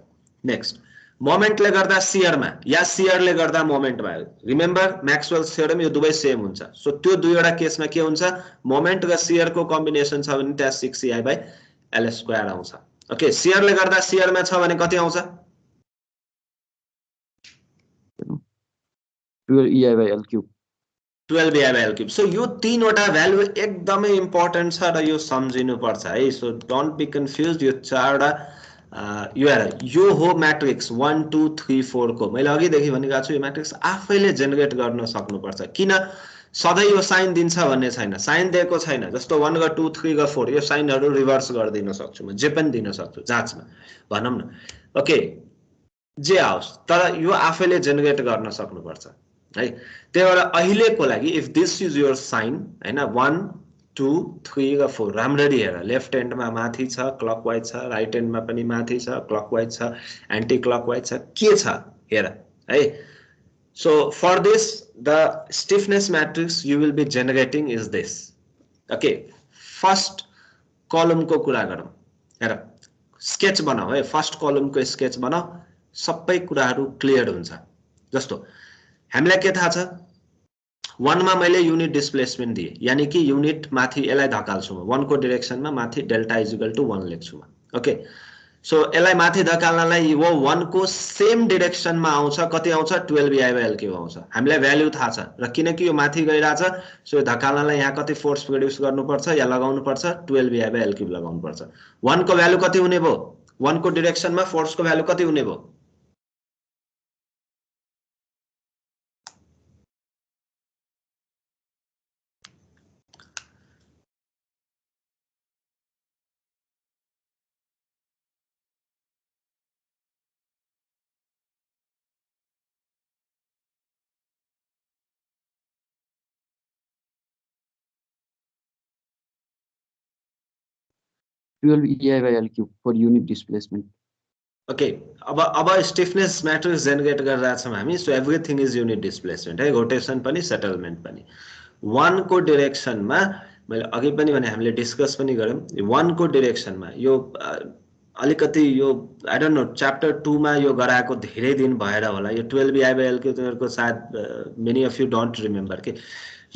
next मोमेन्टले गर्दा शियरमा या शियरले गर्दा मोमेन्टमा रिमेम्बर म्याक्सवेल्स थ्योरम यो दुवै सेम हुन्छ सो त्यो दुईवटा केसमा के हुन्छ मोमेन्ट र शियरको कम्बिनेसन छ भने त्यहाँ 6 EI by L स्क्वायर आउँछ ओके शियरले गर्दा शियरमा छ भने कति आउँछ 12 EI by L cube 12 EI by L cube so यो तीनवटा भ्यालु एकदमै इम्पोर्टेन्ट छ र यो सम्झिनु पर्छ है सो डोन्ट बी कन्फ्युज्ड यो चारवटा यो हो म्याट्रिक्स 1 2 3 4 को मैले अघिदेखि भनिरहेको छु यो म्याट्रिक्स आफैले जेनेरेट गर्न सक्नुपर्छ किन सधैँ यो साइन दिन्छ भन्ने छैन साइन दिएको छैन जस्तो 1 र 2 3 र 4 यो साइनहरु रिभर्स गरिदिन सक्छु म जे पनि दिन सक्छु जाँचमा भनौं न ओके जे आओस् तर यो आफैले जेनेरेट गर्न सक्नुपर्छ है त्यही भएर अहिलेको लागि if this is your sign हैन 1 2 3 र 4 राम्ररी हेर लेफ्ट एन्डमा माथि छ क्लकवाइज छ राइट एन्डमा पनि माथि छ क्लकवाइज छ एन्टी क्लकवाइज छ के छ हेर है so for this the stiffness matrix you will be generating is this okay first कलमको कुरा गरौँ हेर स्केच बनाऊ है फर्स्ट कलमको स्केच बनाऊ सबै कुराहरु क्लियर हुन्छ जस्तो हामीलाई के थाहा छ 1 मा मैले युनिट डिस्प्लेसमेन्ट दिए यानी कि युनिट माथि एलाई धकाल्छु म 1 को डाइरेक्सनमा माथि डेल्टा इज इक्वल टु 1 लेख्छु म ओके सो एलाई माथि धकाल्नलाई वो 1 को सेम डाइरेक्सनमा आउँछ कति आउँछ 12 EI by L क्यूब आउँछ हामीलाई भ्यालु थाहा छ र किनकि यो माथि गइराछ सो धकाल्नलाई यहाँ कति फोर्स प्रोड्युस गर्नुपर्छ या लगाउनु पर्छ 12 EI by L क्यूब लगाउनु पर्छ 1 को भ्यालु कति हुने भो 1 को डाइरेक्सनमा फोर्सको भ्यालु कति हुने भो twelve EI by L cube for unit displacement. Okay, अब स्टिफनेस मैट्रिक्स जेनेरेट गरिरहेका छौं हामी so everything is unit displacement है रोटेसन पनि सेटलमेन्ट पनि 1 को डाइरेक्सनमा मैले अघि पनि भने हामीले डिस्कस पनि गर्यौं 1 को डाइरेक्सनमा यो अलिकति यो आई डोन्ट नो च्याप्टर 2 मा यो गराएको धेरै दिन भएर होला यो 12 EI by L क्यूब तिमीहरुको सायद many of you don't remember के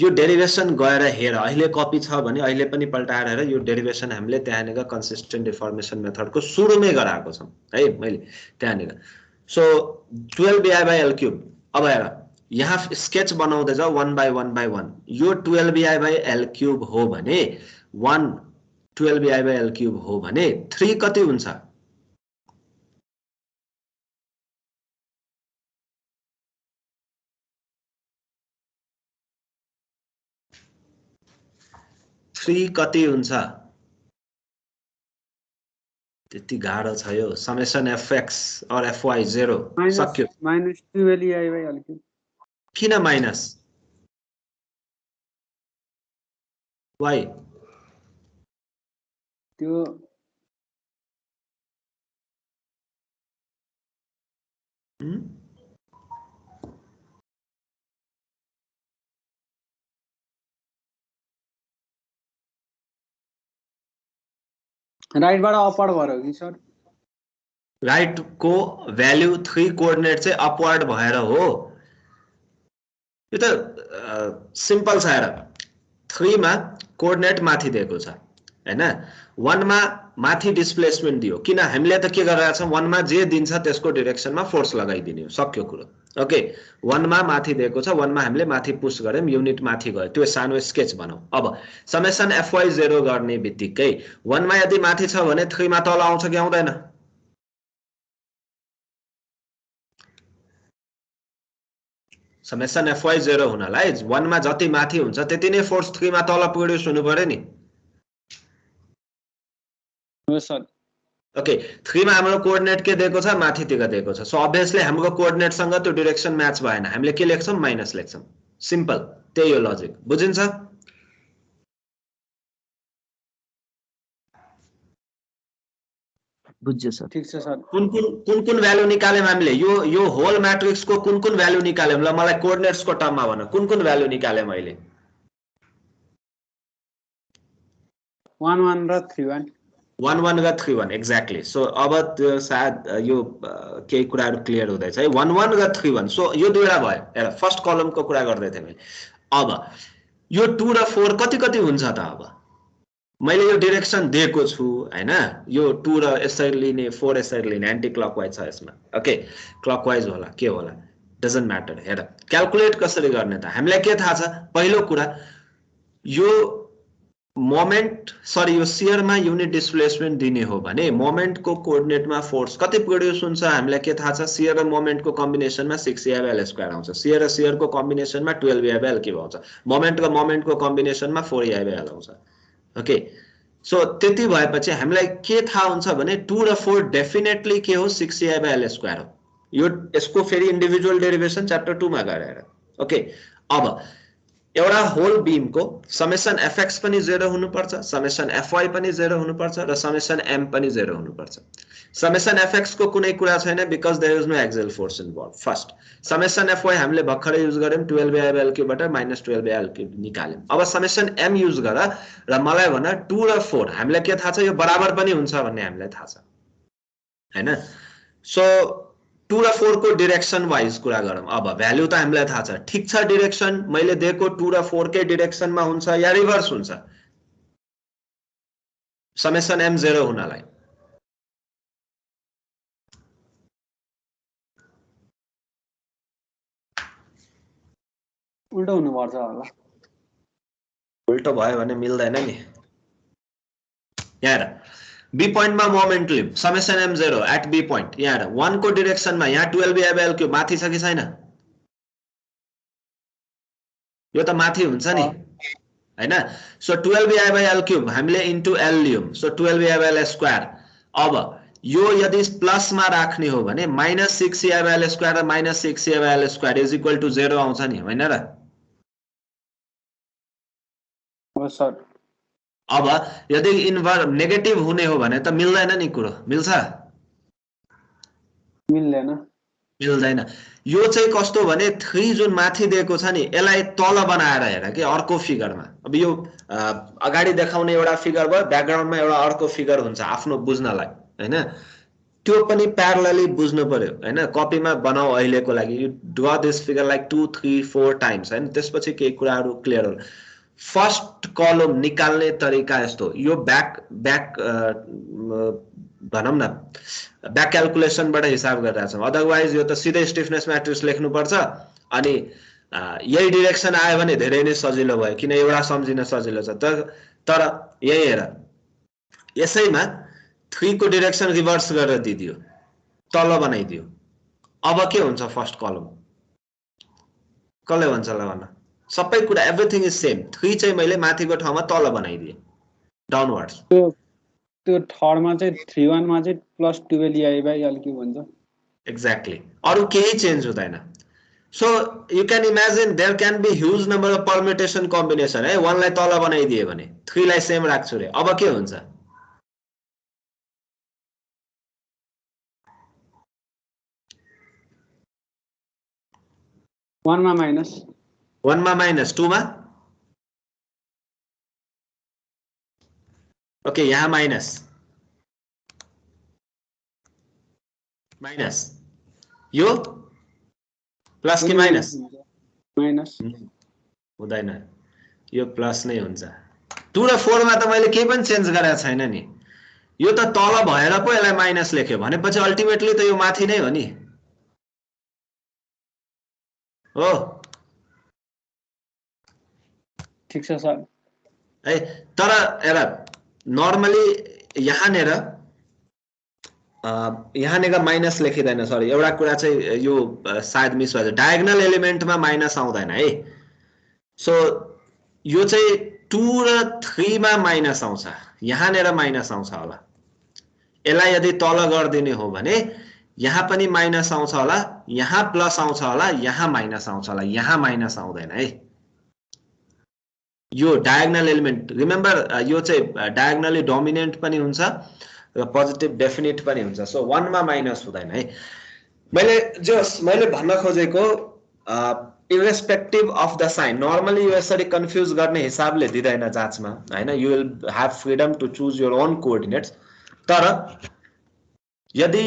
यो डेरिवेसन गएर हेर अहिले कपी छ भने अहिले पनि पल्टाएर हेर यो डेरिवेसन हामीले त्यहाँनेर कन्सिस्टेन्ट डिफर्मेसन मेथडको सुरुमै गराएको छौं है मैले त्यहाँनेर so 12 EI by L cube अब हेर यहाँ स्केच बनाउँदै जाऊ 1 by 1 by 1 यो 12 EI by L क्यूब हो भने 1 12 EI by L क्यूब हो भने 3 कति हुन्छ 3 कति हुन्छ त्यति गाह्रो छ यो समेसन fx और fy 0 सक्यो -12 EI by L क्यूब किन माइनस वाइ त्यो राइटबाट अपवर्ड भयो कि सर? राइट को भ्याल्यु 3 कोअर्डिनेट चाहिँ अपवर्ड भएर हो। यो त सिम्पल छ हेर, 3 मा कोअर्डिनेट माथि दिएको छ हैन, 1 मा माथि डिस्प्लेसमेन्ट दियो। किन हामीले त के गरिरहेका छौं, 1 मा जे दिन्छ त्यसको डाइरेक्सनमा फोर्स लगाइदिने हो, सक्यो कुरो। ओके, 1 मा माथि दिएको छ, 1 मा हामीले माथि पुश गर्यौं, युनिट माथि गयो, त्यो सानो स्केच बनाऊ। अब समेसन fy 0 गर्ने बित्तिकै 1 मा यदि माथि छ भने 3 मा तल आउँछ कि आउँदैन? समेसन fy 0 हुनलाई 1 मा जति माथि हुन्छ त्यति नै फोर्स 3 मा तल प्रोड्युस हुनु पर्यो नि। हो सर। ओके, 3 मा हाम्रो कोअर्डिनेट के दिएको छ, माथितिर दिएको छ। सो अभियसली हाम्रो कोअर्डिनेट सँग त्यो डाइरेक्सन म्याच भएन, हामीले के लेख्छौं, माइनस लेख्छौं। सिम्पल, त्यही हो लजिक, बुझिन्छ? बुझ्यो सर। ठीक छ सर। कुन भ्यालु निकाल्यौं हामीले? यो होल म्याट्रिक्सको कुन भ्यालु निकाल्यौं? ल मलाई कोअर्डिनेट्सको टर्ममा भन, कुन भ्यालु निकाल्यौं अहिले? 1 1 र 3 1। 1 1 र 3 1 एक्ज्याक्टली। सो अब त्यो सायद यो केही कुराहरु क्लियर हुँदैछ है। 1 1 र 3 1, सो यो दुईटा भयो। हेर, फर्स्ट कलमको कुरा गर्दै थिए मैले। अब यो 2 र 4 कति हुन्छ त? अब मैले यो डाइरेक्सन दिएको छु हैन, यो 2 र यसरी लिने, 4 यसरी लिने, एन्टी क्लकवाइज छ यसमा। ओके, क्लकवाइज होला के होला डजन्ट म्याटर। हेर, क्याल्कुलेट कसरी गर्ने त? हामीलाई के थाहा छ? पहिलो कुरा, यो मोमेन्ट यो शियरमा युनिट डिस्प्लेसमेन्ट दिने हो भने मोमेन्टको कोअर्डिनेटमा फोर्स कति प्रोड्युस हुन्छ हामीलाई के थाहा छ? शियर र मोमेन्टको कम्बिनेसनमा 6EI/L² आउँछ। शियर र शियरको कम्बिनेसनमा 12EI/L³ आउँछ। मोमेन्ट र मोमेन्टको कम्बिनेसनमा 4EI/L आउँछ। ओके, सो त्यति भएपछि हामीलाई के थाहा हुन्छ भने 2 र 4 डेफिनेटली के हो, 6EI/L² हो। यो यसको फेरि इन्डिभिजुअल डेरिभेसन च्याप्टर 2 मा गरेर। ओके, अब एउटा होल बीमको समेसन fx पनि 0 हुनुपर्छ, समेसन fy पनि 0 हुनुपर्छ र समेसन m पनि 0 हुनुपर्छ। समेसन fx को कुनै कुरा छैन because there is no axial force involve. First, summation fy हामीले भर्खरै युज गर्यौं, 12EI/L³ बाट -12EI/L³ निकाल्यौं। अब समेसन m युज गर र मलाई भन 2 र 4 हामीलाई के थाहा छ? यो बराबर पनि हुन्छ भन्ने हामीलाई थाहा छ हैन। सो 2 र 4 को डाइरेक्सन वाइज कुरा गरौँ। अब भ्यालु त हामीलाई थाहा छ, ठीक छ। डाइरेक्सन मैले दिएको 2 र 4 कै डाइरेक्सनमा हुन्छ या रिभर्स हुन्छ? समेसन m 0 हुनलाई उल्टो हुनुपर्छ होला। उल्टो भयो भने मिल्दैन नि। यहाँ हेर, बी पोइन्टमा मोमेन्ट लिम, summation m 0 at B point. यहाँ हेर, 1 को डाइरेक्सनमा यहाँ 12EI/L³ माथि छ कि छैन? यो त माथि हुन्छ नि हैन। सो 12EI/L³ हामीले इन्टु l लियौं, सो 12EI/L²। अब यो यदि प्लसमा राख्ने हो भने -6EI/L² र -6EI/L² इज इक्वल टु 0 आउँछ नि, हैन र? हो सर। अब यदि नेगेटिभ हुने हो भने त मिल्दैन नि कुरो, मिल्छ? मिल्दैन। मिल्दैन। यो चाहिँ कस्तो भने 3 जुन माथि दिएको छ नि, यसलाई तल बनाएर हेर के अर्को फिगरमा। अब यो अगाडि देखाउने एउटा फिगर भयो, ब्याकग्राउन्डमा एउटा अर्को फिगर हुन्छ आफ्नो बुझ्नलाई हैन। त्यो पनि प्यारलली बुझ्नु पर्यो हैन। कपीमा बनाऊ अहिलेको लागि, you draw this figure like 2 3 4 times हैन, त्यसपछि केही कुराहरु क्लियर होला। फर्स्ट कलम निकाल्ने तरिका यस्तो, यो ब्याक भनौं न ब्याक क्याल्कुलेसनबाट हिसाब गरिरहेको छौं। अदरवाइज यो त सिधै स्टिफनेस म्याट्रिक्स लेख्नु पर्छ अनि यही डाइरेक्सन आयो भने धेरै नै सजिलो भयो, किन एउटा सम्झिन सजिलो छ। तर यही हेर, यसैमा 3 को डाइरेक्सन रिभर्स गरेर दिदियो, तल बनाइदियो। अब के हुन्छ? फर्स्ट कलम कसले भन्छ ल भन्न? सबै कुरा एभ्रीथिङ इज सेम। 3 चाहिँ मैले माथिको ठाउँमा तल बनाइदिए, डाउनवर्ड्स। त्यो थर्डमा चाहिँ 3 1 मा चाहिँ +12EI/L³ हुन्छ। एक्ज्याक्टली, अरु केही चेन्ज हुँदैन। So you can imagine there can be huge number of permutation combination है 1 लाई तल बनाइदिए भने 3 लाई सेम राख्छु रे अब के हुन्छ 1 मा माइनस 1 मा माइनस 2 मा ओके यहाँ माइनस माइनस यो प्लस कि माइनस माइनस हुँदैन यो प्लस नै हुन्छ 2 र 4 मा त मैले केही पनि चेन्ज गरेको छैन नि यो त तल भएर पो यसलाई माइनस लेख्यो भनेपछि अल्टिमेटली त यो माथि नै हो नि हो ठीक छ सर है तर हेर नर्मली यहाँनेर यहाँनेर माइनस लेखिदैन सरी एउटा कुरा चाहिँ यो सायद मिस भएछ डायगोनल एलिमेन्टमा माइनस आउँदैन है सो यो चाहिँ 2 र 3 मा माइनस आउँछ यहाँनेर माइनस आउँछ होला यसलाई यदि तल गर्दिने हो भने यहाँ पनि माइनस आउँछ होला यहाँ प्लस आउँछ होला यहाँ माइनस आउँछ होला यहाँ माइनस आउँदैन है यो डायगोनल एलिमेन्ट रिमेम्बर यो चाहिँ डायगोनली डोमिनेन्ट पनि हुन्छ र पोजिटिभ डेफिनिट पनि हुन्छ सो 1 मा माइनस हुँदैन है मैले भन्न खोजेको irrespective of the sign normally यो यसरी कन्फ्युज गर्ने हिसाबले दिदैन जाँचमा हैन you will have freedom to choose your own coordinates तर यदि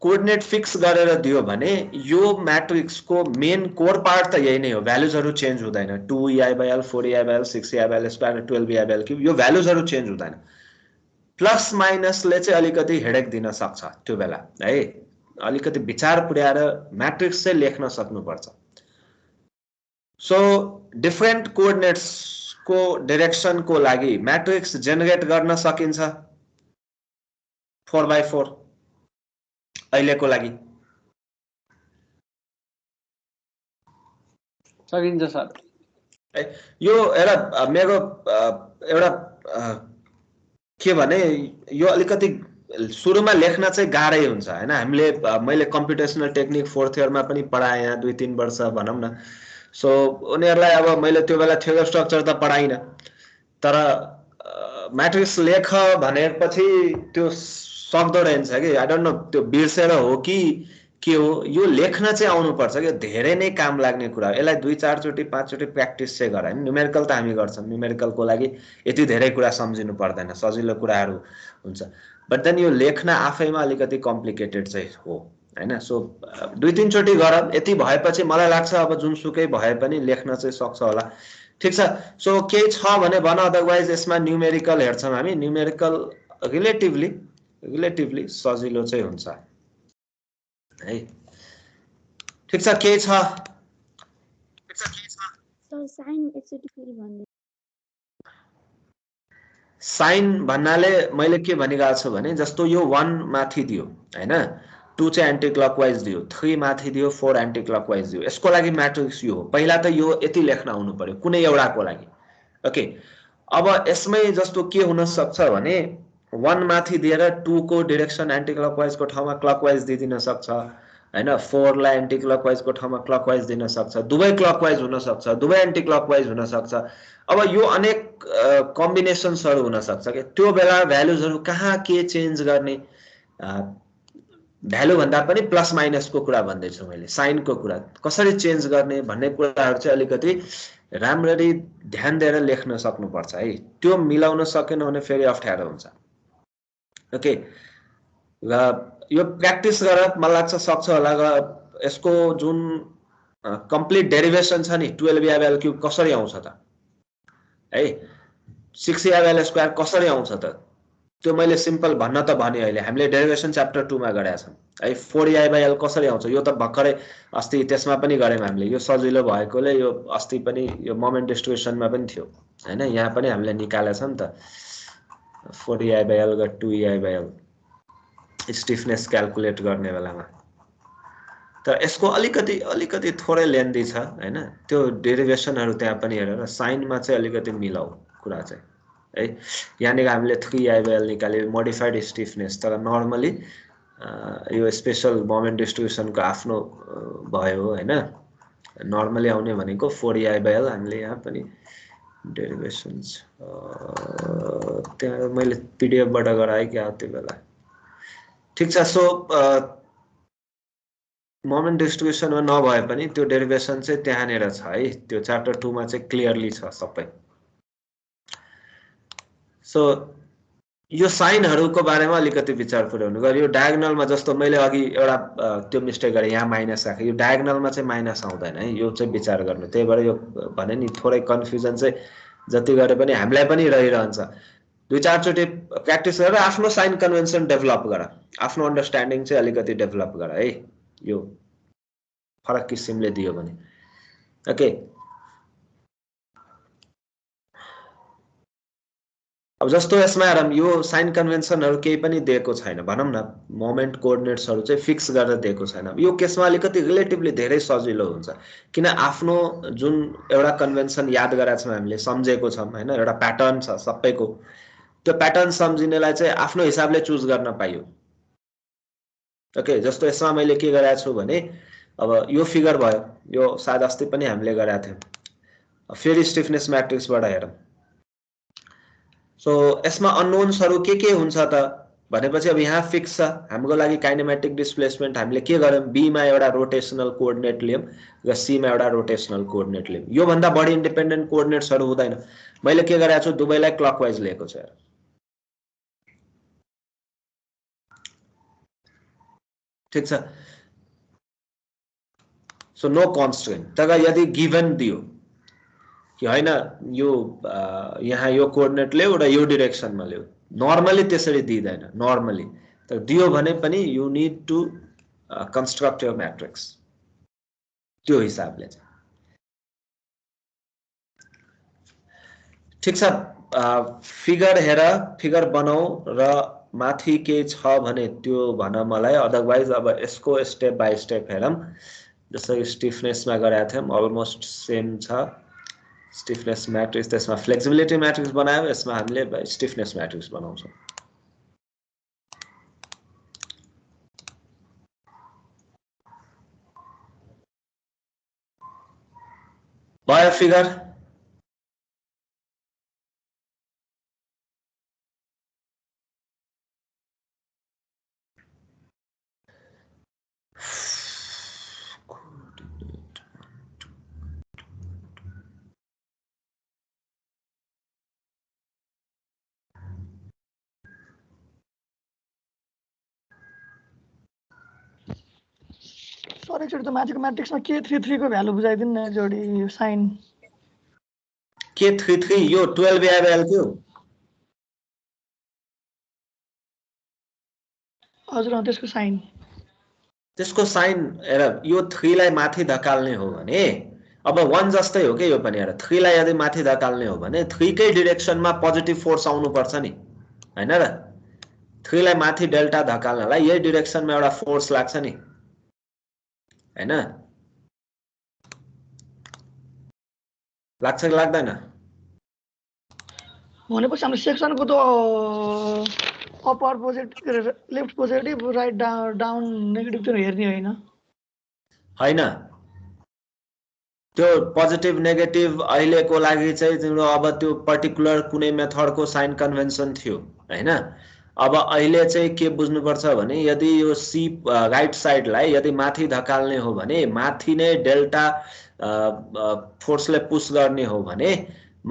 कोअर्डिनेट फिक्स गरेर दियो भने यो म्याट्रिक्सको मेन कोर पार्ट त यही नै हो भ्यालुजहरु चेन्ज हुँदैन 2ei/l 4ei/l 6ei/l square 12ei/l cube यो भ्यालुजहरु चेन्ज हुँदैन प्लस माइनसले चाहिँ अलिकति हेडेक दिन सक्छ त्यो बेला है अलिकति विचार पुर्याएर म्याट्रिक्स चाहिँ लेख्न सक्नुपर्छ सो डिफरेन्ट कोअर्डिनेट्स को डाइरेक्सन को लागि म्याट्रिक्स जेनेरेट गर्न सकिन्छ 4/4 अहिलेको लागि सकिन्छ सर यो हेर मेरो एउटा के भने यो अलिकति सुरुमा लेख्न चाहिँ गाह्रै हुन्छ हैन हामीले मैले कम्प्युटेशनल टेक्निक 4th इयरमा पनि पढाए यहाँ 2-3 वर्ष भनौं न सो उनीहरुलाई अब मैले त्यो बेला थ्योरी स्ट्रक्चर त पढाइन तर म्याट्रिक्स लेख भनेपछि त्यो सक्दो रहेछ कि आई डोन्ट नो त्यो बिर्सेर हो कि के हो यो लेख्न चाहिँ आउनु पर्छ कि धेरै नै काम लाग्ने कुरा हो यसलाई 2-4 चोटी 5 चोटी प्र्याक्टिस चाहिँ गर हैन न्यूमेरिकल त हामी गर्छौं न्यूमेरिकल को लागि यति धेरै कुरा सम्झिनु पर्दैन सजिलो कुराहरु हुन्छ बट देन यो लेख्न आफैमा अलिकति कम्प्लिकेटेड चाहिँ हो हैन सो 2-3 चोटी गर यति भएपछि मलाई लाग्छ अब जुनसुकै भए पनि लेख्न चाहिँ सक्छ होला ठीक छ सो के छ भने भन अदरवाइज यसमा न्यूमेरिकल हेर्छौं हामी न्यूमेरिकल रिलेटिभली सजिलो चाहिँ हुन्छ है ठीक छ के छ सर साइन एकचोटी फेरि भन्नु साइन भन्नाले मैले के भनिरहेको छु भने जस्तो यो 1 माथि दियो हैन 2 चाहिँ एन्टी क्लकवाइज दियो 3 माथि दियो 4 एन्टी क्लकवाइज दियो यसको लागि म्याट्रिक्स यो हो पहिला त यो यति लेख्न आउनु पर्यो कुनै एउटाको लागि ओके अब यसमै जस्तो के हुन सक्छ भने 1 माथि दिएर 2 को डाइरेक्सन एन्टी क्लकवाइज को ठाउँमा क्लकवाइज दिदिन सक्छ हैन 4 लाई एन्टी क्लकवाइज को ठाउँमा क्लकवाइज दिन सक्छ दुवै क्लकवाइज हुन सक्छ दुवै एन्टी क्लकवाइज हुन सक्छ अब यो अनेक कम्बिनेसन्सहरु हुन सक्छ के त्यो बेला भ्यालुजहरु कहाँ के चेन्ज गर्ने भ्यालु भन्दा पनि प्लस माइनस को कुरा भन्दै छु मैले साइन को कुरा कसरी चेन्ज गर्ने भन्ने कुराहरु चाहिँ अलिकति राम्ररी ध्यान दिएर लेख्न सक्नु पर्छ है त्यो मिलाउन सकेन भने फेरि अप्ठ्यारो हुन्छ ओके र यो प्र्याक्टिस गर मलाई लाग्छ सक्छ होला यसको जुन कम्प्लिट डेरिभेसन छ नि 12ei/l क्यूब कसरी आउँछ त है 6ei/l स्क्वायर कसरी आउँछ त त्यो मैले सिम्पल भन्न त भने अहिले हामीले डेरिभेसन च्याप्टर 2 मा गरेका छौं है 4ei/l कसरी आउँछ यो त भर्खरै अस्ति त्यसमा पनि गरेम हामीले यो सजिलो भएकोले यो अस्ति पनि यो मोमेन्ट डिस्ट्रिब्युसनमा पनि थियो हैन यहाँ पनि हामीले निकालेका छौं त 4ei/l ग 2ei/l स्टिफनेस क्याल्कुलेट गर्ने बेलामा तर यसको अलिकति थोरै लेन्दी छ हैन त्यो डेरिभेसनहरु त्यहाँ पनि हेरेर साइनमा चाहिँ अलिकति मिलाउ कुरा चाहिँ है यानी हामीले 3ei/l निकाले मोडिफाइड स्टिफनेस तर नर्मली यो स्पेशल मोमेन्ट डिस्ट्रिब्युसन को आफ्नो भयो हैन नर्मली आउने भनेको 4ei/l हामीले यहाँ पनि डेरिभेसन्स त्यहाँ मैले पीडीएफ बाट गराए क्या त्यो बेला ठीक छ सो मोमेन्ट डिस्ट्रिब्युसनमा नभए पनि त्यो डेरिभेसन चाहिँ त्यहाँनेर छ है त्यो च्याप्टर 2 मा चाहिँ क्लियरली छ सबै सो यो साइनहरुको बारेमा अलिकति विचार पुर्याउनु गयो यो डायगोनलमा जस्तो मैले अघि एउटा त्यो मिस्टेक गरे यहाँ माइनस राखे यो डायगोनलमा चाहिँ माइनस आउँदैन है यो चाहिँ विचार गर्नु त्यही भएर यो भने नि थोरै कन्फ्युजन चाहिँ जति गरे पनि हामीलाई पनि रहिरहन्छ दुई चार चोटी प्र्याक्टिस गरेर आफ्नो साइन कन्भेन्सन डेभलप गर आफ्नो अन्डरस्ट्यान्डिङ चाहिँ अलिकति डेभलप गर है यो फरक किसिमले दियो भने ओके अब जस्तो यसमा हेरौँ यो साइन कन्भेन्सनहरु केही पनि दिएको छैन भनौं न मोमेन्ट कोअर्डिनेट्सहरु चाहिँ फिक्स गरेर दिएको छैन यो केसमा अलिकति रिलेटिभली धेरै सजिलो हुन्छ किन आफ्नो जुन एउटा कन्भेन्सन याद गराएको छौं हामीले सम्झेको छौं हैन एउटा प्याटर्न छ सबैको त्यो प्याटर्न सम्झिनेलाई चाहिँ आफ्नो हिसाबले चुज गर्न पाइयो ओके जस्तो यसमा मैले के गराएको छु भने अब यो फिगर भयो यो सायद अस्ति पनि हामीले गराएको थियौं फेरि स्टिफनेस म्याट्रिक्सबाट हेरौँ सो यसमा अननोन्सहरु के हुन्छ त भनेपछि अब यहाँ फिक्स छ हाम्रो लागि काइनेमेटिक डिस्प्लेसमेन्ट हामीले के गर्यौं बी मा एउटा रोटेशनल कोअर्डिनेट लियौं र सी मा एउटा रोटेशनल कोअर्डिनेट लियौं यो भन्दा बढी इन्डिपेन्डेन्ट कोअर्डिनेट्सहरु हुँदैन मैले के गरेको छु दुवैलाई क्लकवाइज लिएको छु ठीक छ सो नो कन्स्ट्रेन्ट तर यदि गिवन दियो कि हैन यो यहाँ यो कोअर्डिनेट ल्याउ र यो डाइरेक्सनमा ल्याउ नर्मली त्यसरी दिदैन नर्मली तर दियो भने पनि you need to construct your matrix त्यो हिसाबले चाहिँ ठीक छ फिगर हेर फिगर बनाऊ र माथि के छ भने त्यो भन मलाई अदरवाइज अब यसको स्टेप बाइ स्टेप हेरौं जसरी स्टिफनेसमा गराएको थियौं अलमोस्ट सेम छ स्टिफनेस म्याट्रिक्स त्यसमा फ्लेक्सिबिलिटी म्याट्रिक्स बनायो यसमा हामीले स्टिफनेस म्याट्रिक्स बनाउँछौं भयो फिगर सर एकचोटि त माथिको म्याट्रिक्समा k33 को भ्यालु बुझाइदिनु न जोडी यो साइन k33 यो 12ei/l क्यू हजुर त्यसको साइन हेर यो 3 लाई माथि धकाल्ने हो भने अब 1 जस्तै हो के यो पनि हेर 3 लाई यदि माथि धकाल्ने हो भने 3 कै डाइरेक्सनमा पोजिटिभ फोर्स आउनु पर्छ नि हैन र 3 लाई माथि डेल्टा धकाल्नलाई यही डाइरेक्सनमा एउटा फोर्स लाग्छ नि हैन लाग्छ कि लाग्दैन भनेपछि हाम्रो सेक्सनको त upper positive left positive right down negative चाहिँ हेर्ने हैन त्यो पोजिटिभ नेगेटिभ अहिलेको लागि चाहिँ तिम्रो अब त्यो पर्टिकुलर कुनै मेथडको साइन कन्भेन्सन थियो हैन अब अहिले चाहिँ के बुझ्नुपर्छ भने यदि यो सी राइट साइडलाई यदि माथि धकाल्ने हो भने माथि नै डेल्टा फोर्सले पुश गर्ने हो भने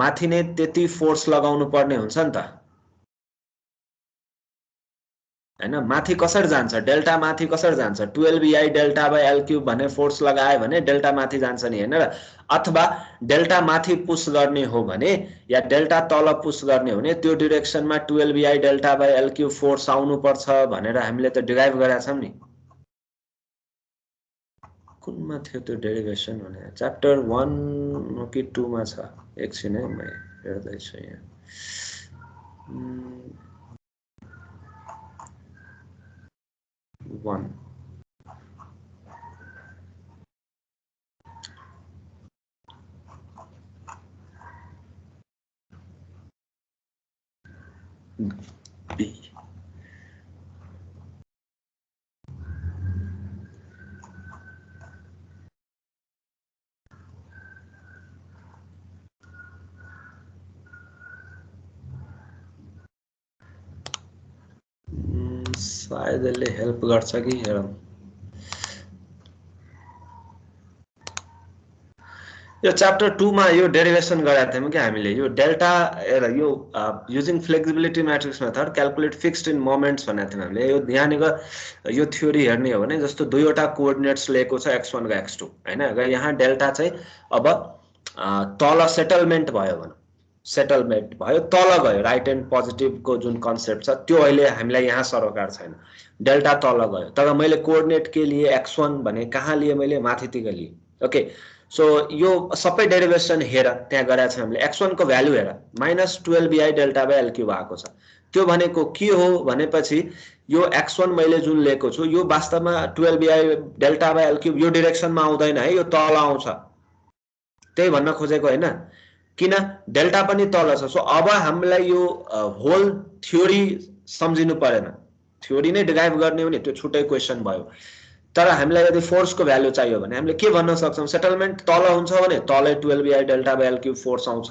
माथि नै त्यति फोर्स लगाउनु पर्ने हुन्छ नि त हैन माथि कसरी जान्छ डेल्टा माथि कसरी जान्छ 12ei delta/l क्यूब भन्ने फोर्स लगाए भने डेल्टा माथि जान्छ नि हैन र अथवा डेल्टा माथि पुश गर्ने हो भने या डेल्टा तल पुश गर्ने हो भने त्यो डाइरेक्सनमा 12ei delta/l क्यूब फोर्स आउनु पर्छ भनेर हामीले त डिराइभ गरेका छौं नि कुनमा थियो त्यो डेरिभेसन भने च्याप्टर 1 कि 2 मा छ एकछिन है म हेर्दै छु यहाँ one B सायद यसले हेल्प गर्छ कि हेरौँ। यो च्याप्टर 2 मा यो डेरिभेसन गरेका थियौँ कि हामीले यो डेल्टा यो using flexibility matrix method calculate fixed in moments भनेको थियौँ हामीले। यो यहाँनिर यो थ्योरी हेर्ने हो भने जस्तो दुईवटा कोअर्डिनेट्स लिएको छ x1 र x2 हैन, र यहाँ डेल्टा चाहिँ अब तल सेटलमेन्ट भयो भने सेटलमेन्ट भयो तल गयो, राइट एन्ड पोजिटिभको जुन कन्सेप्ट छ त्यो अहिले हामीलाई यहाँ सरोकार छैन, डेल्टा तल गयो। तर मैले कोअर्डिनेट के लिए x1 भने कहाँ लिए, मैले माथितिर लिए। ओके, सो यो सबै डेरिभेसन हेर त्यहाँ गरेका छौँ हामीले। x1 को भ्यालु हेर -12bi delta by l cube आएको छ। त्यो भनेको के हो भनेपछि यो x1 मैले जुन लिएको छु यो वास्तवमा 12bi delta by l cube यो डिरेक्सनमा आउँदैन है, यो तल आउँछ, त्यही भन्न खोजेको हैन, किन डेल्टा पनि तल छ। सो अब हामीलाई यो होल थ्योरी सम्झिनु परेन, थ्योरी नै डिराइभ गर्ने हो नि त्यो छुट्टै क्वेसन भयो। तर हामीलाई यदि फोर्सको भ्यालु चाहियो भने हामीले के भन्न सक्छौँ, सेटलमेन्ट तल हुन्छ भने तलै 12bi delta by l cube force आउँछ,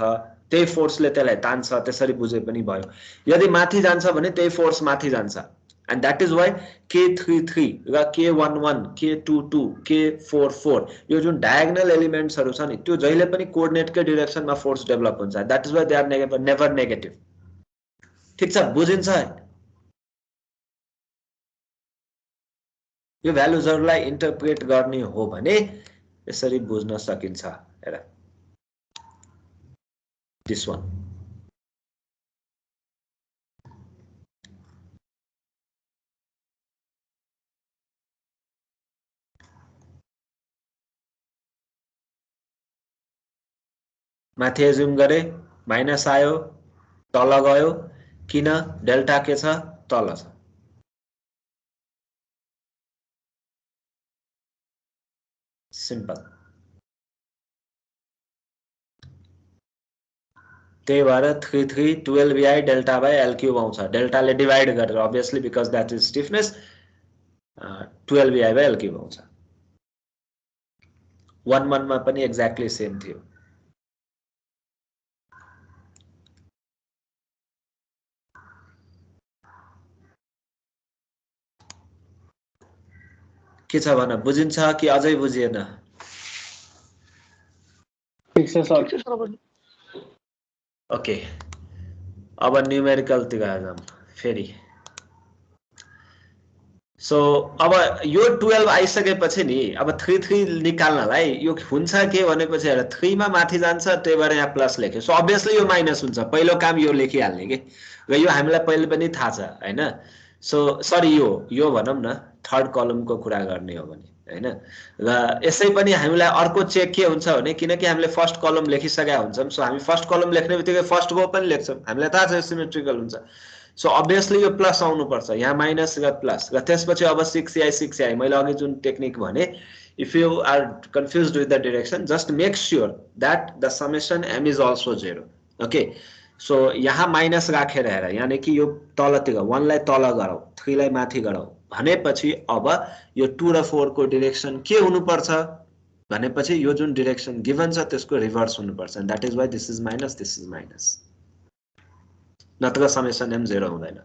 त्यही फोर्सले त्यसलाई तान्छ, त्यसरी बुझे पनि भयो। यदि माथि जान्छ भने त्यही फोर्स माथि जान्छ, and that is why K33 र K11 K22 K44 यो जुन डायगोनल एलिमेन्ट्सहरू छ नि त्यो जहिले पनि कोअर्डिनेटकै डिरेक्सनमा फोर्स डेभलप हुन्छ। That is why they are never negative. ठिक छ, बुझिन्छ? यो भ्यालुजहरूलाई इन्टरप्रेट गर्ने हो भने यसरी बुझ्न सकिन्छ। हेर दिस वान, माथि एज्युम गरे माइनस आयो तल गयो, किन डेल्टा के छ तल छ। सिम्पल, त्यही भएर 33 12bi delta by l cube आउँछ। डेल्टाले डिभाइड गरेर obviously because that is stiffness 12bi by l cube आउँछ। 1 मा पनि एक्ज्याक्टली सेम थियो। के छ भन, बुझिन्छ कि अझै बुझिएन? ठीक छ सर। ओके, अब न्युमेरिकलतिर जाऊँ फेरि। सो अब यो 12 आइसकेपछि नि अब 33 निकाल्नलाई यो हुन्छ के भनेपछि हेर 3 मा माथि जान्छ, त्यही भएर यहाँ प्लस लेख्यो। सो अभियसली यो माइनस हुन्छ, पहिलो काम यो लेखिहाल्ने के, र यो हामीलाई पहिले पनि थाहा छ हैन। सो सरी यो भनौँ न थर्ड कलमको कुरा गर्ने हो भने हैन, र यसै पनि हामीलाई अर्को चेक के हुन्छ भने किनकि हामीले फर्स्ट कलम लेखिसकेका हुन्छौँ, सो हामी फर्स्ट कलम लेख्ने बित्तिकै फर्स्ट रो पनि लेख्छौँ, हामीलाई थाहा छ सिमेट्रिकल हुन्छ। सो अभियसली यो प्लस आउनु पर्छ, यहाँ माइनस र प्लस, र त्यसपछि अब 6i मैले अघि जुन टेक्निक भने, if you are confused with the direction just make sure that the summation m is also 0। Okay, so यहाँ माइनस राखेर हेर, यानी कि यो तलतिर 1 लाई तल गरौ 3 लाई माथि गरौ भनेपछि अब यो 2 र 4 को डिरेक्सन के हुनुपर्छ भनेपछि यो जुन डिरेक्सन गिभन छ त्यसको रिभर्स हुनुपर्छ। That is why this is minus, this is minus, नत्र समेसन m 0 हुँदैन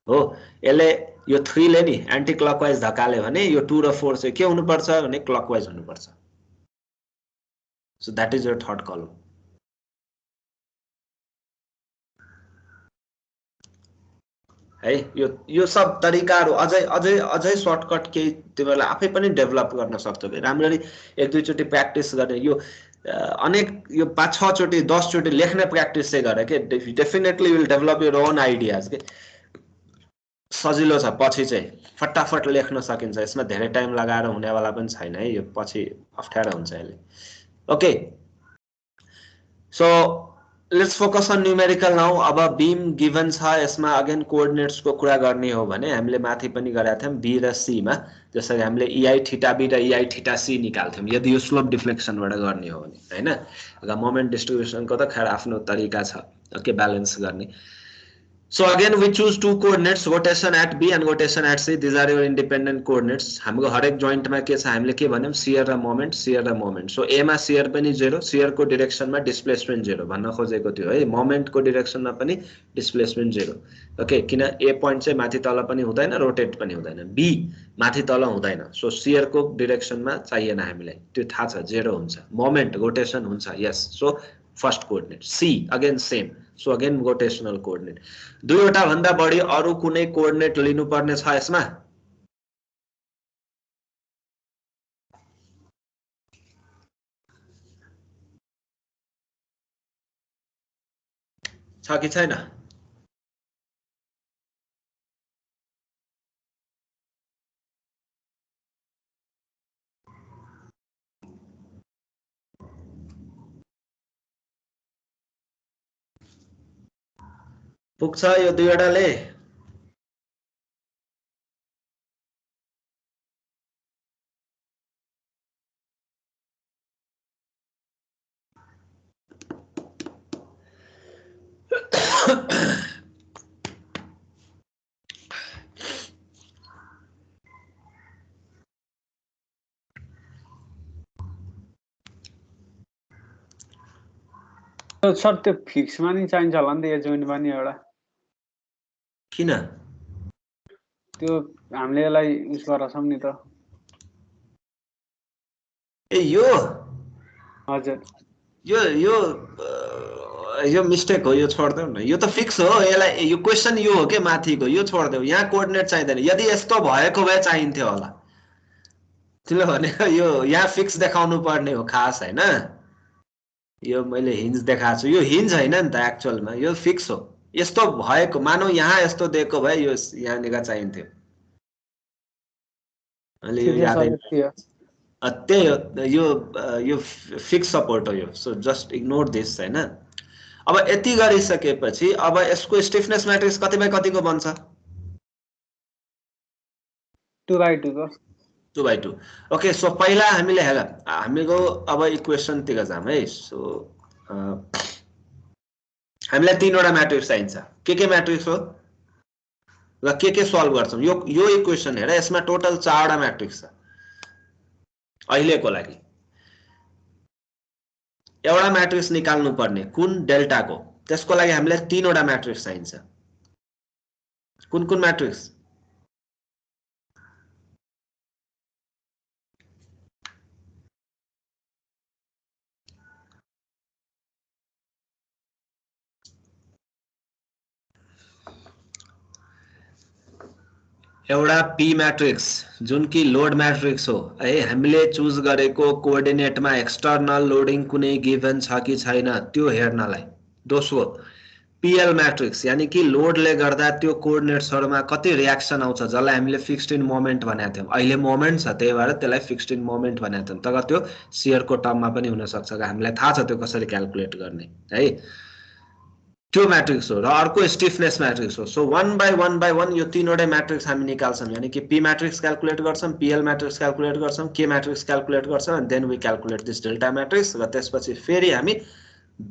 हो। यसले यो 3 ले नि एन्टी क्लकवाइज धकाल्यो भने यो 2 र 4 चाहिँ के हुनुपर्छ भने क्लकवाइज हुनुपर्छ। So that is your third कलम। है यो सब तरिकाहरू अझै सर्टकट केही तिमीहरूले आफै पनि डेभलप गर्न सक्छौ के, राम्ररी एक दुई चोटि प्र्याक्टिस गर्ने, यो अनेक यो 5-6 चोटि 10 चोटि लेख्ने प्र्याक्टिस चाहिँ गरे के, definitely will develop your own ideas के। सजिलो छ, पछि चाहिँ फटाफट लेख्न सकिन्छ, यसमा धेरै टाइम लगाएर हुनेवाला पनि छैन है, यो पछि अप्ठ्यारो हुन्छ यसले। Okay, so let's focus on numerical now. अब बीम गिभन छ, यसमा अगेन कोअर्डिनेट्स को कुरा गर्ने हो भने हामीले माथि पनि गरेका थियौं बी र सी मा, जसरी हामीले EI थीटा बी र EI थीटा सी निकाल्थ्यौं यदि यो स्लोप डिफ्लेक्सनबाट गर्ने हो भने हैन। र मोमेन्ट डिस्ट्रिब्युसन को त खैर आफ्नो तरिका छ ओके ब्यालेन्स गर्ने। So again we choose two coordinates, rotation at B and rotation at C. These are your independent coordinates. हाम्रो हरेक जोइन्ट मा के छ हामीले के भन्यौं शियर र मोमेन्ट, शियर र मोमेन्ट. सो A मा शियर पनि 0, शियर को डाइरेक्सन मा डिस्प्लेसमेन्ट 0 भन्न खोजेको थियो है. मोमेन्ट को डाइरेक्सन मा पनि डिस्प्लेसमेन्ट 0. ओके, किन A पोइन्ट चाहिँ माथि तल पनि हुँदैन, रोटेट पनि हुँदैन. B माथि तल हुँदैन. सो शियर को डाइरेक्सन मा चाहिएन हामीलाई. त्यो थाहा छ 0 हुन्छ. मोमेन्ट रोटेसन हुन्छ. Yes. So first coordinate. C again same. So again rotational coordinate. दुईवटा भन्दा बढी अरु कुनै कोअर्डिनेट लिनु पर्ने छ यसमा? छ कि छैन? पुग्छ यो दुईवटाले? सर त्यो फिक्समा नि चाहिन्छ होला नि त यो जोइन्टमा नि एउटा किन? त्यो हामीले यसलाई युज गर्छौं नि त ए यो हजुर यो यो यो मिस्टेक हो. यो छोड्देऊ न. यो त फिक्स हो. यसलाई यो क्वेशन यो हो के माथिको. यो छोड्देऊ. यहाँ कोअर्डिनेट चाहिदैन. यदि यस्तो भएको भए चाहिन्थ्यो होला. तिमीले भनेको यो यहाँ फिक्स देखाउनु पर्ने हो खास हैन. यो मैले हिन्ज देखाएको छु. यो हिन्ज हैन नि त एक्चुअलमा. यो फिक्स हो. यस्तो भएको मानौ यहाँ यस्तो दिएको भए यो यहाँ निका चाहिन्थ्यो. अहिले यो यादै त्यही हो. यो फिक्स सपोर्ट हो यो. सो जस्ट इग्नोर दिस हैन. अब यति गरिसकेपछि अब यसको स्टिफनेस मैट्रिक्स कति बाइ कतिको बन्छ? 2/2 को 2/2. ओके, सो पहिला हामीले हेर हामीको अब इक्वेसन तिर जाम है. सो हामीलाई तीनवटा म्याट्रिक्स चाहिन्छ. के म्याट्रिक्स हो र के सल्भ गर्छौं? यो इक्वेसन हेर. यसमा टोटल 4वटा म्याट्रिक्स छ अहिलेको लागि. एउटा म्याट्रिक्स निकाल्नु पर्ने कुन डेल्टा को. त्यसको लागि हामीलाई तीनवटा म्याट्रिक्स चाहिन्छ. कुन म्याट्रिक्स? एउटा पी मैट्रिक्स जुन कि लोड मैट्रिक्स हो है. हामीले चुज गरेको कोअर्डिनेटमा एक्सटर्नल लोडिङ कुनै गिभन छ कि छैन त्यो हेर्नलाई. दोस्रो पीएल मैट्रिक्स यानी कि लोडले गर्दा त्यो कोअर्डिनेट्सहरुमा कति रियाक्सन आउँछ जसलाई हामीले फिक्स्ड इन मोमेन्ट भनेका थियौं. अहिले मोमेन्ट छ त्यही भएर त्यसलाई फिक्स्ड इन मोमेन्ट भनेका थियौं. तर त्यो शियर को टर्ममा पनि हुन सक्छ. हामीलाई थाहा छ त्यो कसरी क्याल्कुलेट गर्ने है. त्यो मैट्रिक्स हो. र अर्को स्टिफनेस मैट्रिक्स हो. सो 1/1/1 यो तीनवटा मैट्रिक्स हामी निकाल्छौं. यानी कि पी मैट्रिक्स क्याल्कुलेट गर्छौं, पीएल मैट्रिक्स क्याल्कुलेट गर्छौं, के मैट्रिक्स क्याल्कुलेट गर्छौं and then we calculate this delta matrix. र त्यसपछि फेरि हामी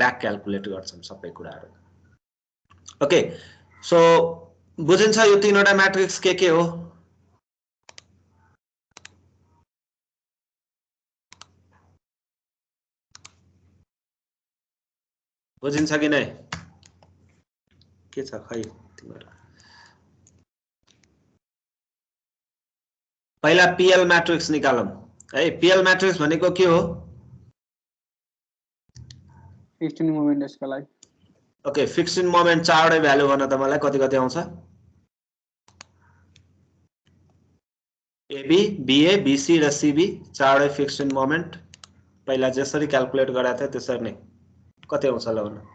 ब्याक क्याल्कुलेट गर्छौं सबै कुराहरु. ओके, सो बुझिन्छ यो तीनवटा मैट्रिक्स के हो? बुझिन्छ कि नै? के छ खै तिम्रो? पहिला पीएल मैट्रिक्स निकालौं है. पीएल मैट्रिक्स भनेको के हो? फिक्स्ड इन मोमेन्ट यसको लागि. ओके, फिक्स्ड इन मोमेन्ट 4वटै भ्यालु भन त मलाई कति आउँछ? एबी, बीए, बीसी र सीबी 4वटै फिक्स्ड इन मोमेन्ट. पहिला जसरी क्याल्कुलेट गराएको थियो त्यसरी नै कति आउँछ ल भन.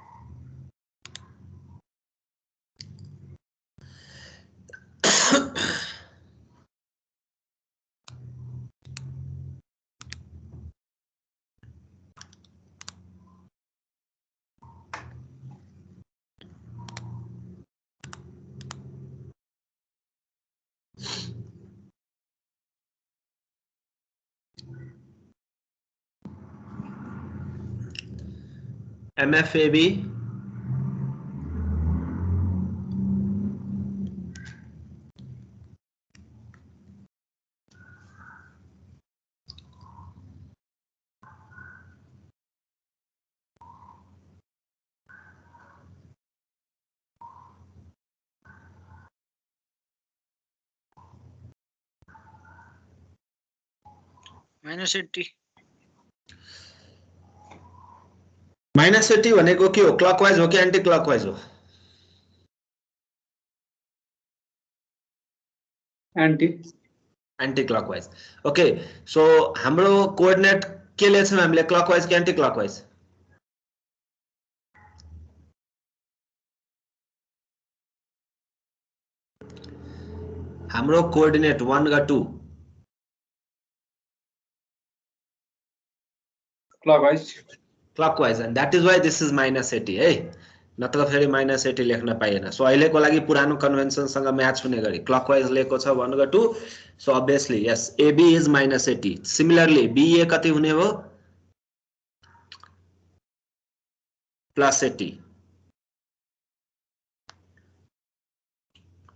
MFAB -80 -80 भनेको के हो क्लकवाइज हो कि एन्टी क्लकवाइज हो एन्टी क्लकवाइज ओके सो हाम्रो कोअर्डिनेट के लेछौं हामीले क्लकवाइज कि एन्टी क्लकवाइज हाम्रो कोअर्डिनेट 1 गा 2 clockwise and that is why this is -80 है नत्र फेरि -80 लेख्न पाइएन सो अहिलेको लागि पुरानो कन्भेन्सन सँग म्याच हुने गरी क्लकवाइज लेखेको छ 1 गा 2 so obviously yes AB is -80 similarly BA कति हुने हो +80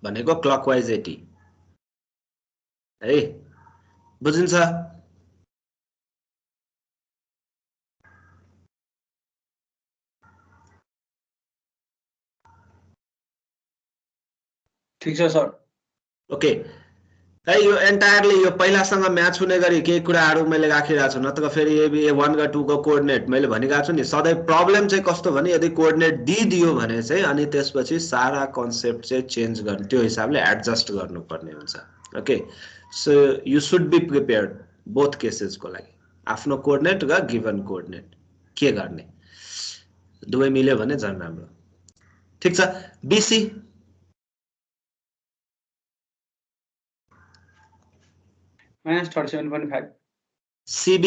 भनेको क्लकवाइज 80 है बुझिन्छ ठीक छ सर ओके है यो एन्टायरली यो पहिलासँग म्याच हुने गरी केही कुराहरु मैले राखिरहेको छु नत्र फेरि एबी 1 गा 2 को कोअर्डिनेट मैले भनिरहेको छु नि सधैँ प्रब्लम चाहिँ कस्तो भने यदि कोअर्डिनेट दिइदियो भने चाहिँ अनि त्यसपछि सारा कन्सेप्ट चाहिँ चेन्ज गर्नु त्यो हिसाबले एडजस्ट गर्नुपर्ने हुन्छ okay so you should be prepared both केसेसको लागि आफ्नो कोअर्डिनेट र गिवन कोअर्डिनेट के गर्ने दुवै मिल्यो भने झन् राम्रो ठीक छ बीसी -37.5 CB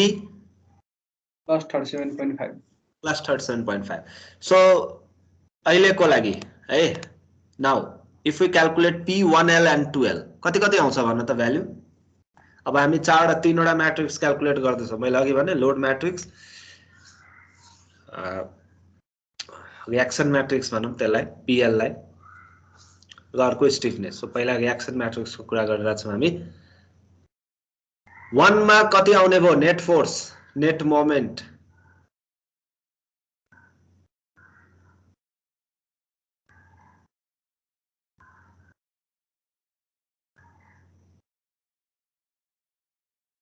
+37.5 +37.5 so अहिलेको लागि है now if we calculate P1L and 2L कति कति आउँछ भन्न त भ्यालु अब हामी 4 र 3 वटा म्याट्रिक्स क्याल्कुलेट गर्दै छौं मैले अघि भने लोड म्याट्रिक्स रिएक्सन म्याट्रिक्स भनौं त्यसलाई PL लाई र अर्को स्टिफनेस सो पहिला रिएक्सन म्याट्रिक्सको कुरा गरिरहेका छौं हामी 1 मा कति आउने भो net force net moment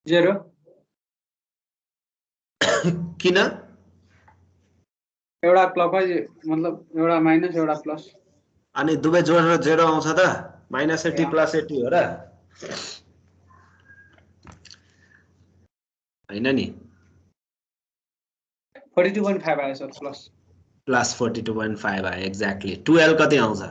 zero किन एउटा क्लकवाइज मतलब एउटा माइनस एउटा प्लस अनि दुवै जोडेर 0 आउँछ त -80 +80 हो र हैन नि 42.5 आयो सर प्लस +42.5 आयो एक्ज्याक्टली 2L कति आउँछ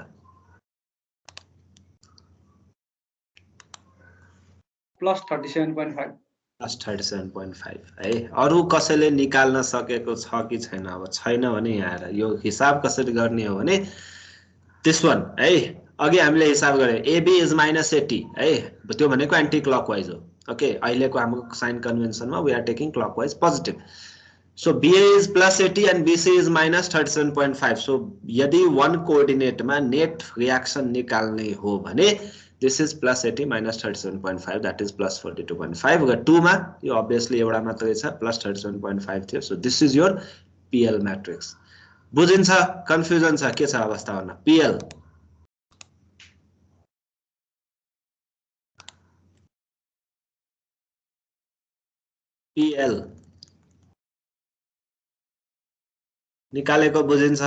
+37.5 +37.5 है अरु कसैले निकाल्न सकेको छ कि छैन अब छैन भने यहाँ आएर यो हिसाब कसरी गर्ने हो भने दिस वन है अघि हामीले हिसाब गरे AB is -80 है त्यो भनेको एन्टी क्लकवाइज हो ओके अहिलेको हाम्रो साइन कन्भेन्सनमा we are taking clockwise positive so BA is +80 and BC is -37.5 so यदि वन कोअर्डिनेटमा नेट रिएक्सन निकाल्ने हो भने this is +80 -37.5 that is +42.5 र 2 मा यो obviously एउटा मात्रै छ +37.5 थियो so this is your PL matrix बुझिन्छ कन्फ्युजन छ के छ अवस्था भन्न PL PL निकालेको बुझिन्छ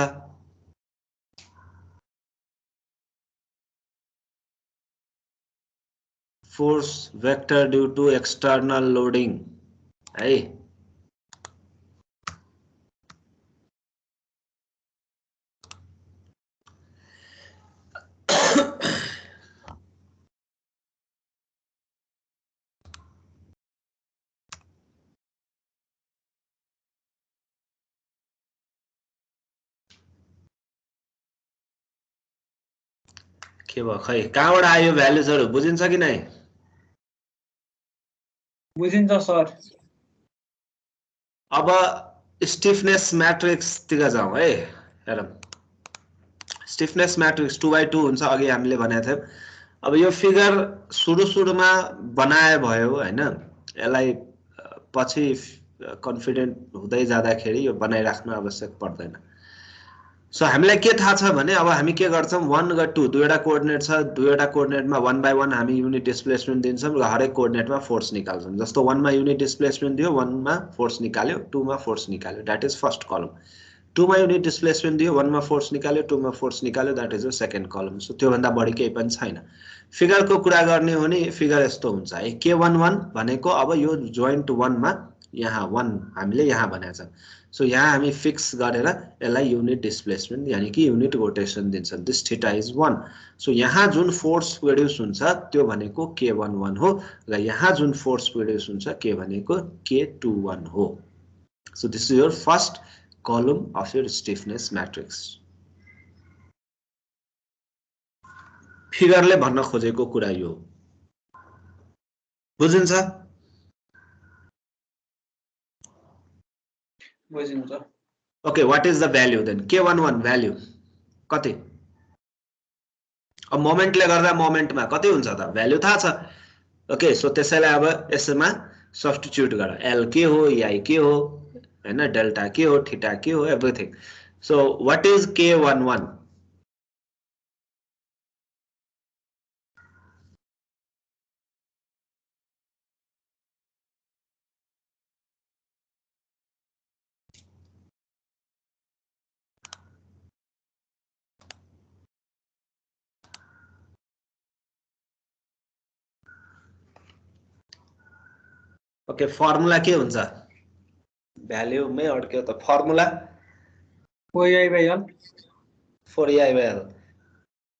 force vector due to external loading है के भयो खै कहाँबाट आयो भ्यालुजहरु बुझिन्छ कि नै बुझिन्छ सर अब स्टिफनेस मैट्रिक्स तिर जाउँ है हेरौँ स्टिफनेस मैट्रिक्स 2/2 हुन्छ अघि हामीले भनेको थियौं अब यो फिगर सुरुमा बनाए भयो हैन यसलाई पछि कन्फिडेन्ट हुँदै जाँदाखेरि यो बनाइराख्न आवश्यक पर्दैन सो हामीलाई के थाहा छ भने अब हामी के गर्छौं 1 र 2 दुईवटा कोअर्डिनेट छ दुईवटा कोअर्डिनेटमा 1 बाइ 1 हामी युनिट डिस्प्लेसमेन्ट दिन्छौं र हरेक कोअर्डिनेटमा फोर्स निकाल्छौं जस्तो 1 मा युनिट डिस्प्लेसमेन्ट दियो 1 मा फोर्स निकाल्यो 2 मा फोर्स निकाल्यो दैट इज फर्स्ट कलम 2 मा युनिट डिस्प्लेसमेन्ट दियो 1 मा फोर्स निकाल्यो 2 मा फोर्स निकाल्यो दैट इज द सेकेन्ड कलम सो त्यो भन्दा बढी केही पनि छैन फिगरको कुरा गर्ने हो नि फिगर यस्तो हुन्छ है k11 भनेको अब यो जोइन्ट 1 मा यहाँ 1 हामीले यहाँ भनेका छौं सो यहाँ हामी फिक्स गरेर यसलाई युनिट डिस्प्लेसमेन्ट यानी कि युनिट रोटेसन दिन्छौं दिस थीटा इज 1 सो यहाँ जुन फोर्स प्रोड्युस हुन्छ त्यो भनेको k11 हो र यहाँ जुन फोर्स प्रोड्युस हुन्छ के भनेको k21 हो so this is your first column of your stiffness matrix फिगरले भन्न खोजेको कुरा यो बुझिन्छ बुझिन्छ okay what is the value then k11 value कति अब मोमेन्टले गर्दा मोमेन्टमा कति हुन्छ त भ्यालु थाहा छ ओके सो त्यसैले अब यसमा सब्स्टिट्युट गर l के हो i के हो हैन डेल्टा के हो थीटा के हो everything so what is k11 okay formula के हुन्छ भ्यालु मै अड्क्यो त फर्मुला 4i/l 4ei/l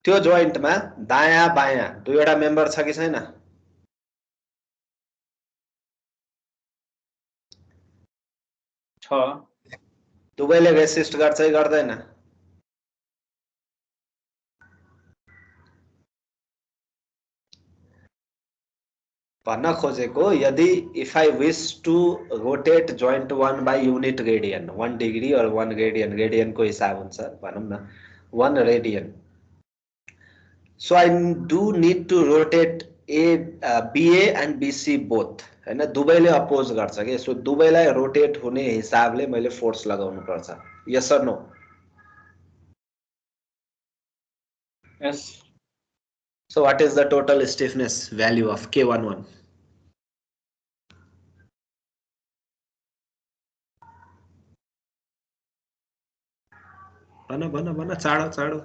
त्यो जोइन्टमा दायाँ बायाँ दुईवटा मेम्बर छ कि छैन छ दुवैले रेसिस्ट गर्छ कि गर्दैन भन्न खोजेको यदि if I wish to rotate joint 1 by unit radian 1 degree और 1 रेडियन रेडियन को हिसाब हुन्छ भनौं न 1 radian so I do need to rotate BA and BC both हैन दुवैले अपोज गर्छ के सो दुवैलाई रोटेट हुने हिसाबले मैले फोर्स लगाउनु पर्छ yes or no yes So what is the total stiffness value of k11 बना चाँडो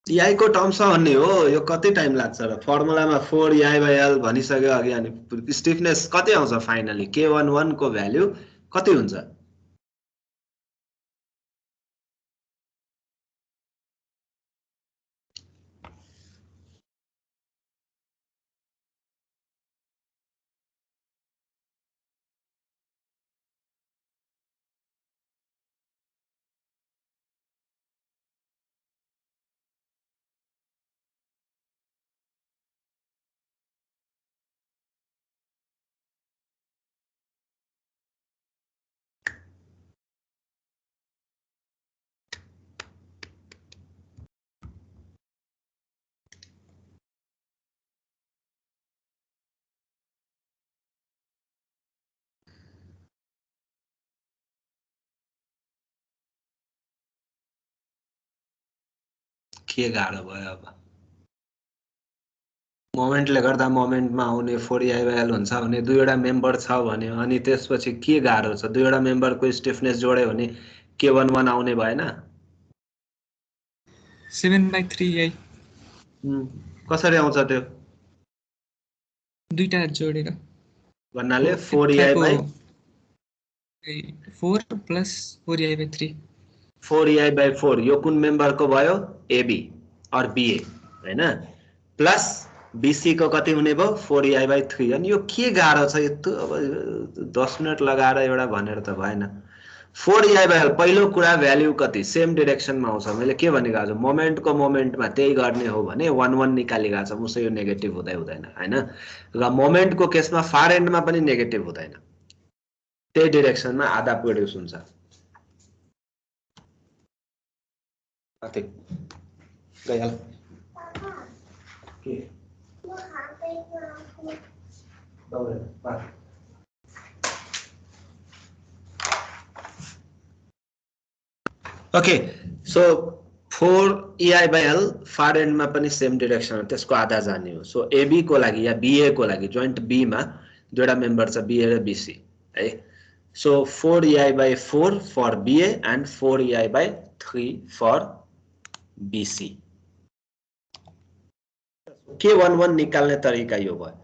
EI को टर्म्समा भन्ने हो यो कति टाइम लाग्छ र फर्मुलामा 4ei/l भनिसक्यो अघि अनि स्टिफनेस कति आउँछ फाइनली k11 को भ्यालु कति हुन्छ के गाह्रो भयो अब मोमेन्टले गर्दा मोमेन्टमा आउने 4ei/l हुन्छ भने दुईवटा मेम्बर छ भने अनि त्यसपछि के गाह्रो छ दुईवटा मेम्बरको स्टिफनेस जोड्यो भने k11 आउने भएन 7/3i कसरी आउँछ त्यो दुईटा जोडेर भन्नाले 4ei/4 प्लस 4ei/3 4ei/4 यो कुन मेम्बरको भयो AB और BA हैन प्लस BC को कति हुने भयो 4ei/3 अनि यो के गाह्रो छ यस्तो अब 10 मिनेट लगाएर एउटा भनेर त भएन 4ei/l पहिलो कुरा भ्यालु कति सेम डाइरेक्सनमा आउँछ मैले के भनेको छु मोमेन्टको मोमेन्टमा त्यही गर्ने हो भने 1 1 निकालेका छ मुसै यो नेगेटिभ हुँदैन हैन र मोमेन्टको केसमा फार एन्डमा पनि नेगेटिभ हुँदैन त्यही डिरेक्सनमा आधा प्रोड्युस हुन्छ। गइहाल के ओके सो 4EI/L फार एन्डमा पनि सेम डिरेक्सन हो, त्यसको आधा जाने हो। सो AB को लागि या BA को लागि जोइन्ट B मा दुईटा मेम्बर छ BA र BC है। So 4EI/4 for BA and 4EI/3 for BC। K11 निकाल्ने तरिका यो भयो।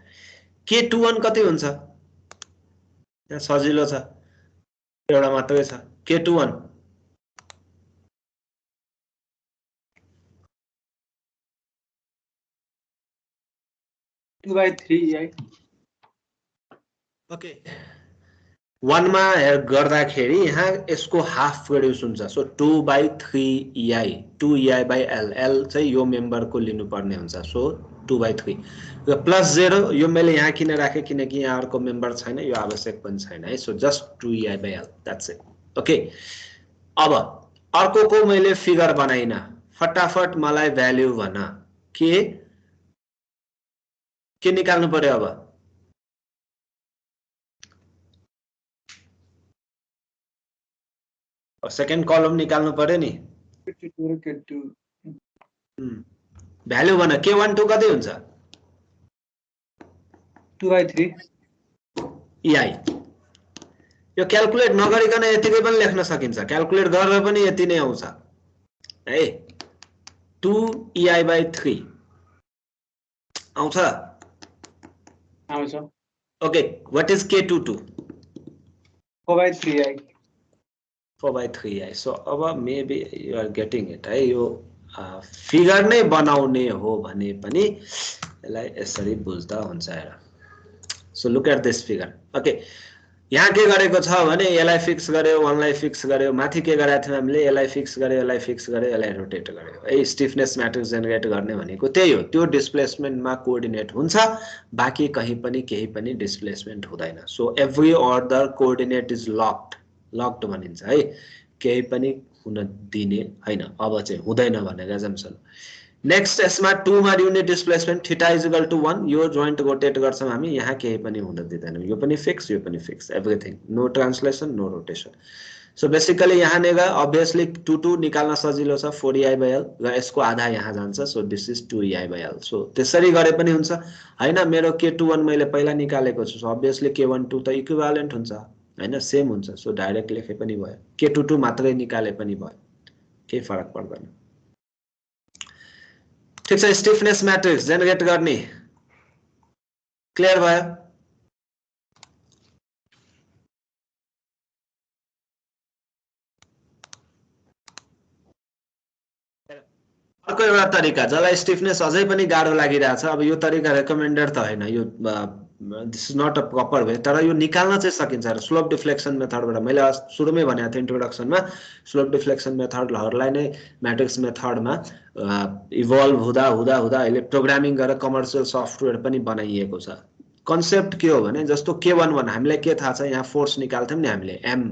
K21 कति हुन्छ? यहाँ सजिलो छ, एउटा मात्रै छ। K21 2/3EI। ओके 1 मा गर्दाखेरि यहाँ यसको हाफ प्रोड्युस हुन्छ। सो 2/3EI 2EI/L L चाहिँ यो मेम्बरको लिनुपर्ने हुन्छ। सो 2/3 र प्लस 0 यो मैले यहाँ किन राखेँ किनकि यहाँ अर्को मेम्बर छैन, यो आवश्यक पनि छैन है। So just 2EI/L that's it. Okay अब अर्को को मैले फिगर बनाइन, फटाफट मलाई भ्याल्यु भन के निकाल्नु पर्यो अब? सेकेन्ड कलम निकाल्नु पर्यो नि। भ्याल्यु भन K12 कति हुन्छ? 2/3 EI। यो क्याल्कुलेट नगरिकन यतिकै पनि लेख्न सकिन्छ, क्याल्कुलेट गरेर पनि यति नै आउँछ है। 2EI/3 आउँछ। Okay what is K22? 4/3EI 4/3EI। So अब maybe you are getting it है। यो फिगर नै बनाउने हो भने पनि यसलाई यसरी बुझ्दा हुन्छ हेर। So look at this figure. Okay यहाँ के गरेको छ भने यसलाई फिक्स गर्यो, 1 लाई फिक्स गर्यो, माथि के गरेका थियौँ हामीले यसलाई फिक्स गर्यो, यसलाई फिक्स गर्यो, यसलाई रोटेट गर्यो है। स्टिफनेस म्याट्रिक्स जेनेरेट गर्ने भनेको त्यही हो, त्यो डिस्प्लेसमेन्टमा कोअर्डिनेट हुन्छ, बाँकी कहीँ पनि केही पनि डिस्प्लेसमेन्ट हुँदैन। So every other coordinate is locked भनिन्छ है, केही पनि हुन दिने हैन। अब चाहिँ हुँदैन भनेको एजम्पसन। नेक्स्ट यसमा 2 मा unit displacement theta is equal to 1, यो जोइन्ट रोटेट गर्छौं हामी, यहाँ केही पनि हुन दिदैनौं, यो पनि फिक्स, यो पनि fix, everything, no translation no rotation. So basically यहाँ नेगा अभियसली 2 निकाल्न सजिलो छ 4EI/L र यसको आधा यहाँ जान्छ। So this is 2EI/L। So त्यसरी गरे पनि हुन्छ हैन। मेरो K21 मैले पहिला निकालेको छु, सो अभियसली K12 त इक्विभ्यालेन्ट हुन्छ हैन, सेम हुन्छ। सो डाइरेक्ट लेखे पनि भयो, K22 मात्रै निकाले पनि भयो, केही फरक पर्दैन। ठीक छ, स्टिफनेस म्याट्रिक्स जेनेरेट गर्ने क्लियर भयो? अर्को एउटा तरिका जसलाई स्टिफनेस अझै पनि गाह्रो लागिरहेछ, अब यो तरिका रेकमेन्डेड त हैन, यो this is not a proper way, तर यो निकाल्न चाहिँ सकिन्छ। स्लोप डिफ्लेक्सन मेथडबाट मैले सुरुमै भनेको थिएँ इन्ट्रोडक्सनमा, स्लोप डिफ्लेक्सन मेथडहरूलाई नै म्याट्रिक्स मेथडमा इभल्भ हुँदा हुँदा हुँदा अहिले प्रोग्रामिङ गरेर कमर्सियल सफ्टवेयर पनि बनाइएको छ। कन्सेप्ट के हो भने जस्तो K11 हामीलाई के थाहा छ, यहाँ फोर्स निकाल्थ्यौं नि हामीले M,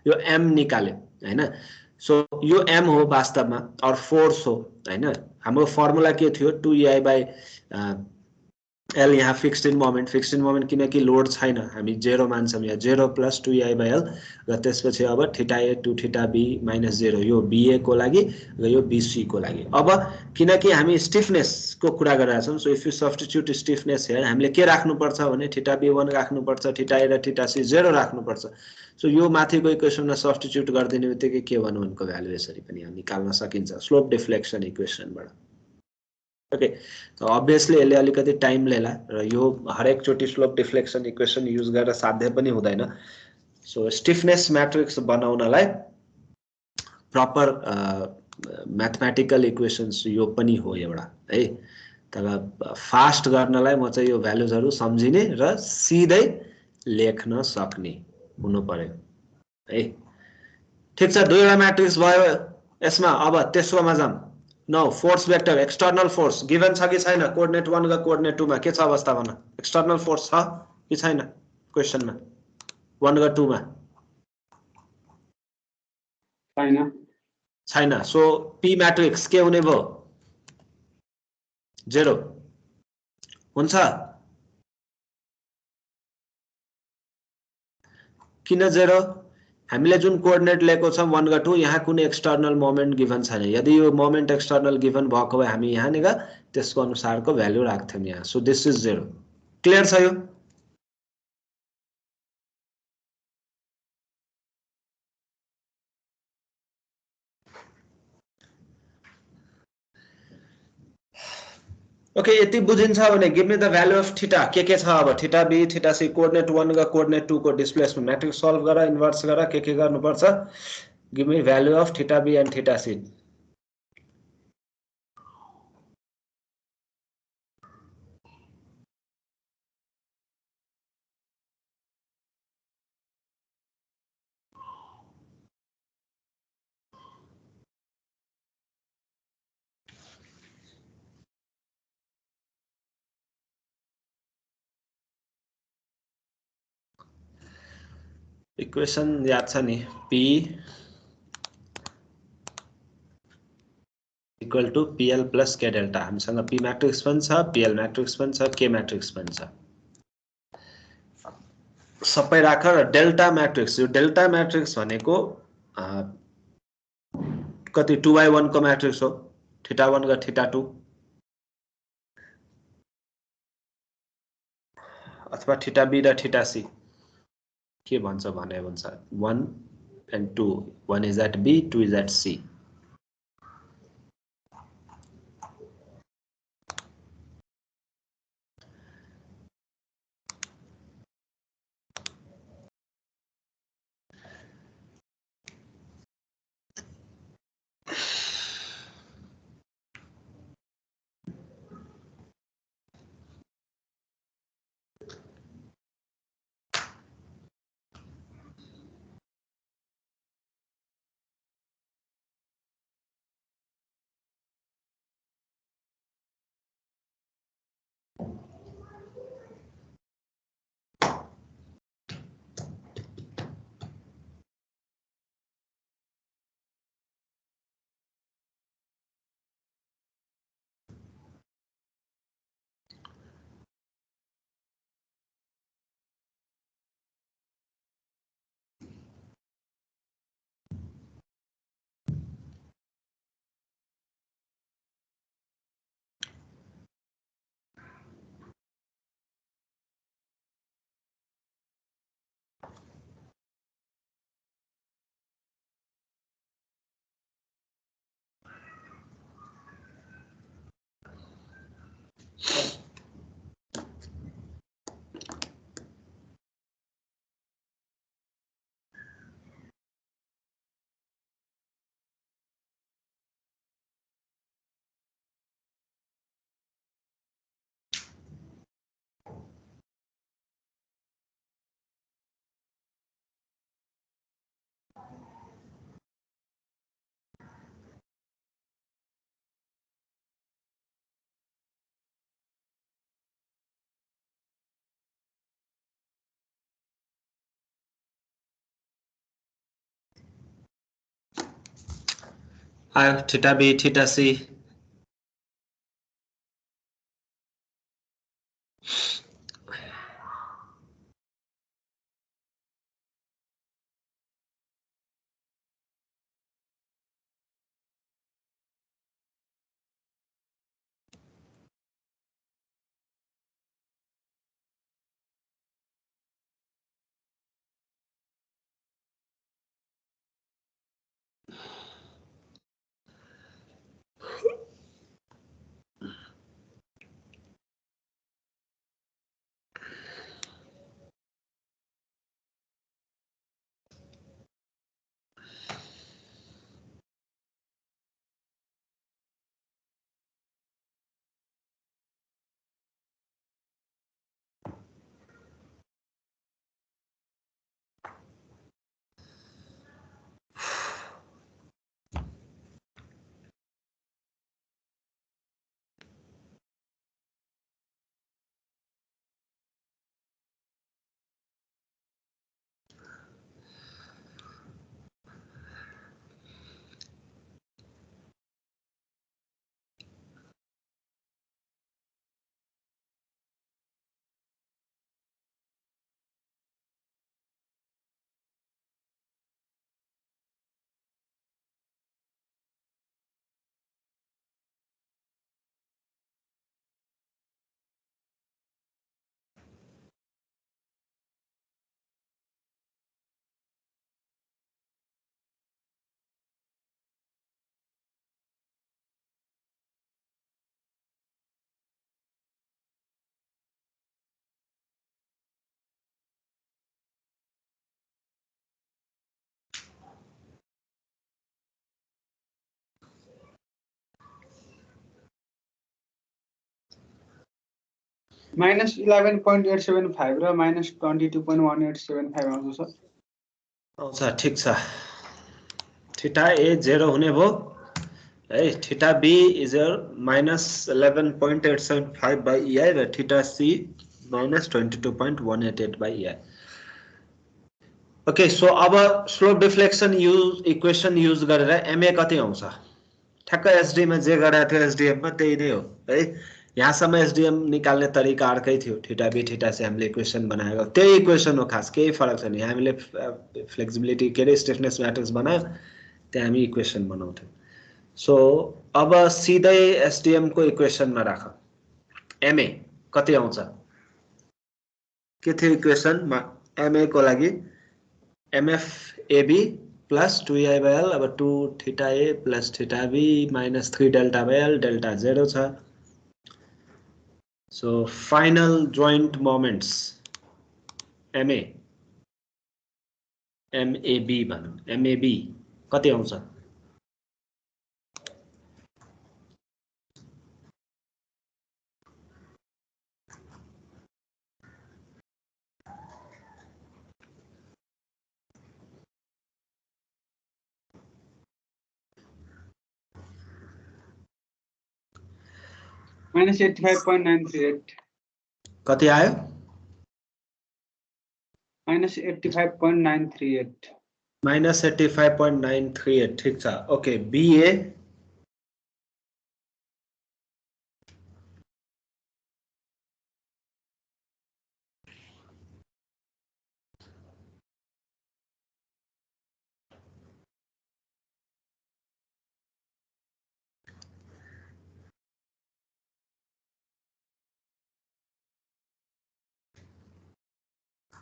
यो M निकाल्यो हैन। सो यो M हो वास्तवमा और फोर्स हो हैन। हाम्रो फर्मुला के थियो 2EI/L, यहाँ फिक्स्ड इन मोमेन्ट किनकि लोड छैन, हामी 0 मान्छौं, यहाँ 0 + 2EI/L र त्यसपछि अब θA to θB - 0, यो BA को लागि र यो BC को लागि। अब किनकि हामी स्टिफनेस को कुरा गरिरहेका छौं, so if you substitute stiffness here हामीले के राख्नु पर्छ भने θB 1 राख्नु पर्छ, θA र θC 0 राख्नु पर्छ। सो यो माथिको इक्वेसनमा सब्स्टिट्युट गरिदिने बित्तिकै K11 को भ्यालु यसरी पनि निकाल्न सकिन्छ स्लोप डिफ्लेक्सन इक्वेसनबाट। ओके तो अभियसली यसले अलिकति टाइम लिएला र यो हरेक चोटी स्लोप डिफ्लेक्सन इक्वेसन युज गरेर साध्य पनि हुँदैन। सो स्टिफनेस म्याट्रिक्स बनाउनलाई प्रपर म्याथमेटिकल इक्वेसन्स यो पनि हो एउटा है। तर फास्ट गर्नलाई म चाहिँ यो भ्यालुजहरु सम्झिने र सिधै लेख्न सक्ने हुनु पर्यो है। ठीक छ, दुईवटा म्याट्रिक्स भयो यसमा। अब तेस्रोमा जाम। Now force vector external force given छ कि छैन? कोअर्डिनेट 1 र कोअर्डिनेट 2 मा के छ अवस्था भन? एक्सटर्नल फोर्स छ कि छैन क्वेशनमा? 1 र 2 मा छैन सो पी मैट्रिक्स के हुने भयो 0 हुन्छ किन 0 हामीले जुन कोअर्डिनेट लिएको छौं 1 गा 2 यहाँ कुनै एक्सटर्नल मोमेन्ट गिभन छैन यदि यो मोमेन्ट एक्सटर्नल गिभन भएको भए हामी यहाँ नेगा त्यसको अनुसारको भ्यालु राख्थ्यौं यहाँ सो दिस इज 0 क्लियर छ यो ओके यति बुझिन्छ भने give me the value of theta के छ अब theta B theta C coordinate 1 गा कोअर्डिनेट 2 को डिस्प्लेसमेन्ट म्याट्रिक्स सल्भ गर इन्भर्स गर के गर्नुपर्छ give me value of theta B and theta C equation याद छ नि P equal to PL plus K delta हामीसँग P मैट्रिक्स पनि छ PL मैट्रिक्स पनि छ K मैट्रिक्स पनि छ सबै राख र डेल्टा मैट्रिक्स यो डेल्टा मैट्रिक्स भनेको कति 2/1 को मैट्रिक्स हो थीटा 1 गा थीटा 2 अथवा थीटा बी र थीटा सी के भन्छ भने भन्छ 1 and 2 1 is at B 2 is at C आयो थीटा बी थीटा सी -11.875 र -22.1875 आउँछ सर। आउँछ, ठिक छ। थीटा ए 0 हुने भयो है। Theta B is -11.875 by EI र theta C -22.188 by EI। Okay, so अब स्लोप डिफ्लेक्सन इक्वेसन युज गरेर एमए कति आउँछ? ठ्याक्क एसडी मा जे गरेको थियो एसडीएम मा त्यही नै हो है। यहाँसम्म एसडीएम निकाल्ने तरिका अर्कै थियो। थीटा बी थीटा सी हामीले इक्वेसन बनाएको त्यही इक्वेसन हो, खास केही फरक छैन। यहाँ हामीले फ्लेक्सिबिलिटी के अरे स्टिफनेस म्याट्रिक्स बनायो, त्यहाँ हामी इक्वेसन बनाउँथ्यौँ। सो अब सिधै एसडीएम को इक्वेसनमा राख। एमए कति आउँछ? के थियो इक्वेसन एमए को लागि? एमएफ एबी प्लस 2EI/L, अब 2 theta A plus theta B minus 3 delta by L, delta 0 छ। So final joint moments MA MAB भनौँ, एमएबी कति आउँछ? -85.938। कति आयो? -85.938। -85.938, ठिक छ। Okay, BA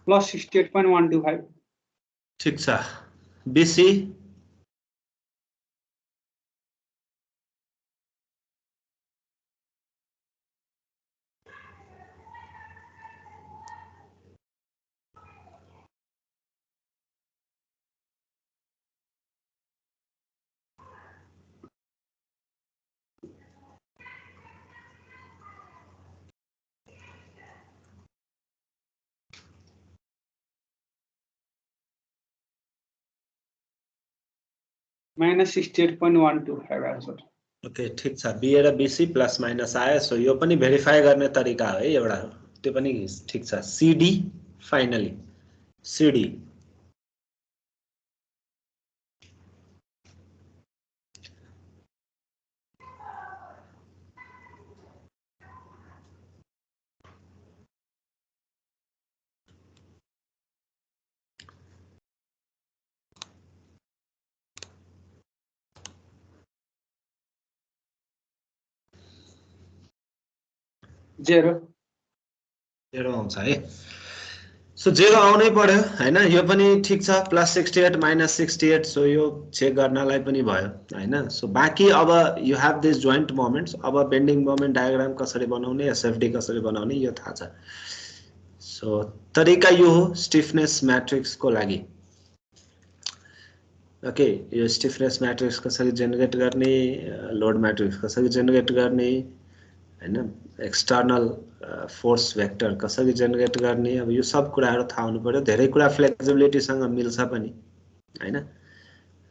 plus 68.125। ठिक छ। बीसी -68.125 आयो सर। ओके, ठिक छ। बीए र बीसी प्लस माइनस आयो। सो यो पनि भेरिफाई गर्ने तरिका हो है एउटा, त्यो पनि ठिक छ। सीडी फाइनली सीडी जेरो आउँछ है। सो 0 आउनै पर्यो हैन। यो पनि ठिक छ, प्लस 68 माइनस 68। सो यो चेक गर्नलाई पनि भयो हैन। सो बाँकी अब you have this joint moments. अब बेन्डिङ मोमेन्ट डायग्राम कसरी बनाउने, एसएफडी कसरी बनाउने यो थाहा छ। सो तरिका यो हो स्टिफनेस म्याट्रिक्स को लागि। ओके, यो स्टिफनेस म्याट्रिक्स कसरी जेनेरेट गर्ने, लोड म्याट्रिक्स कसरी जेनेरेट गर्ने हैन, एक्सटर्नल फोर्स भेक्टर कसरी जेनेरेट गर्ने, अब यो सब कुराहरु थाहा हुनु पर्यो। धेरै कुरा फ्लेक्सिबिलिटीसँग मिल्छ पनि हैन।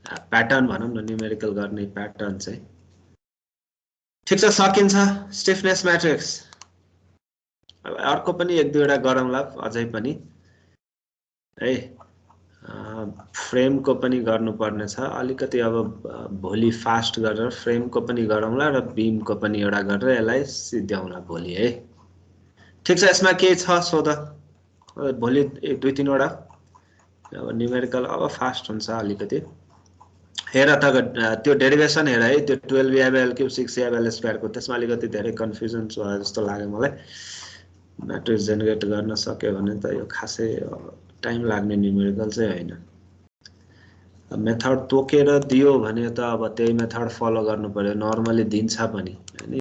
प्याटर्न भनौं न, न्यूमेरिकल गर्ने प्याटर्न चाहिँ ठिक छ, सकिन्छ स्टिफनेस म्याट्रिक्स। अब अर्को पनि एक दुईवटा गरौँला अझै पनि है। फ्रेम को पनि गर्नुपर्ने छ अलिकति। अब भोलि फास्ट गरेर फ्रेम को पनि गरौँला र बीम को पनि एउटा गरेर यसलाई सिध्याउँला भोलि है। ठिक छ, यसमा के छ सोध भोलि एक दुई तीनवटा। अब न्यूमेरिकल अब फास्ट हुन्छ अलिकति। हेर त त्यो डेरिभेसन हेर है, त्यो 12EI/L³ 6EI/L² को, त्यसमा अलिकति धेरै कन्फ्युजन छ जस्तो लाग्यो मलाई। म्याट्रिक्स जेनेरेट गर्न सक्यो भने त यो खासै टाइम लाग्ने न्यूमेरिकल चाहिँ हैन। मेथड तोकेर दियो भने त अब त्यही मेथड फलो गर्नु पर्यो। नर्मली दिन्छ पनि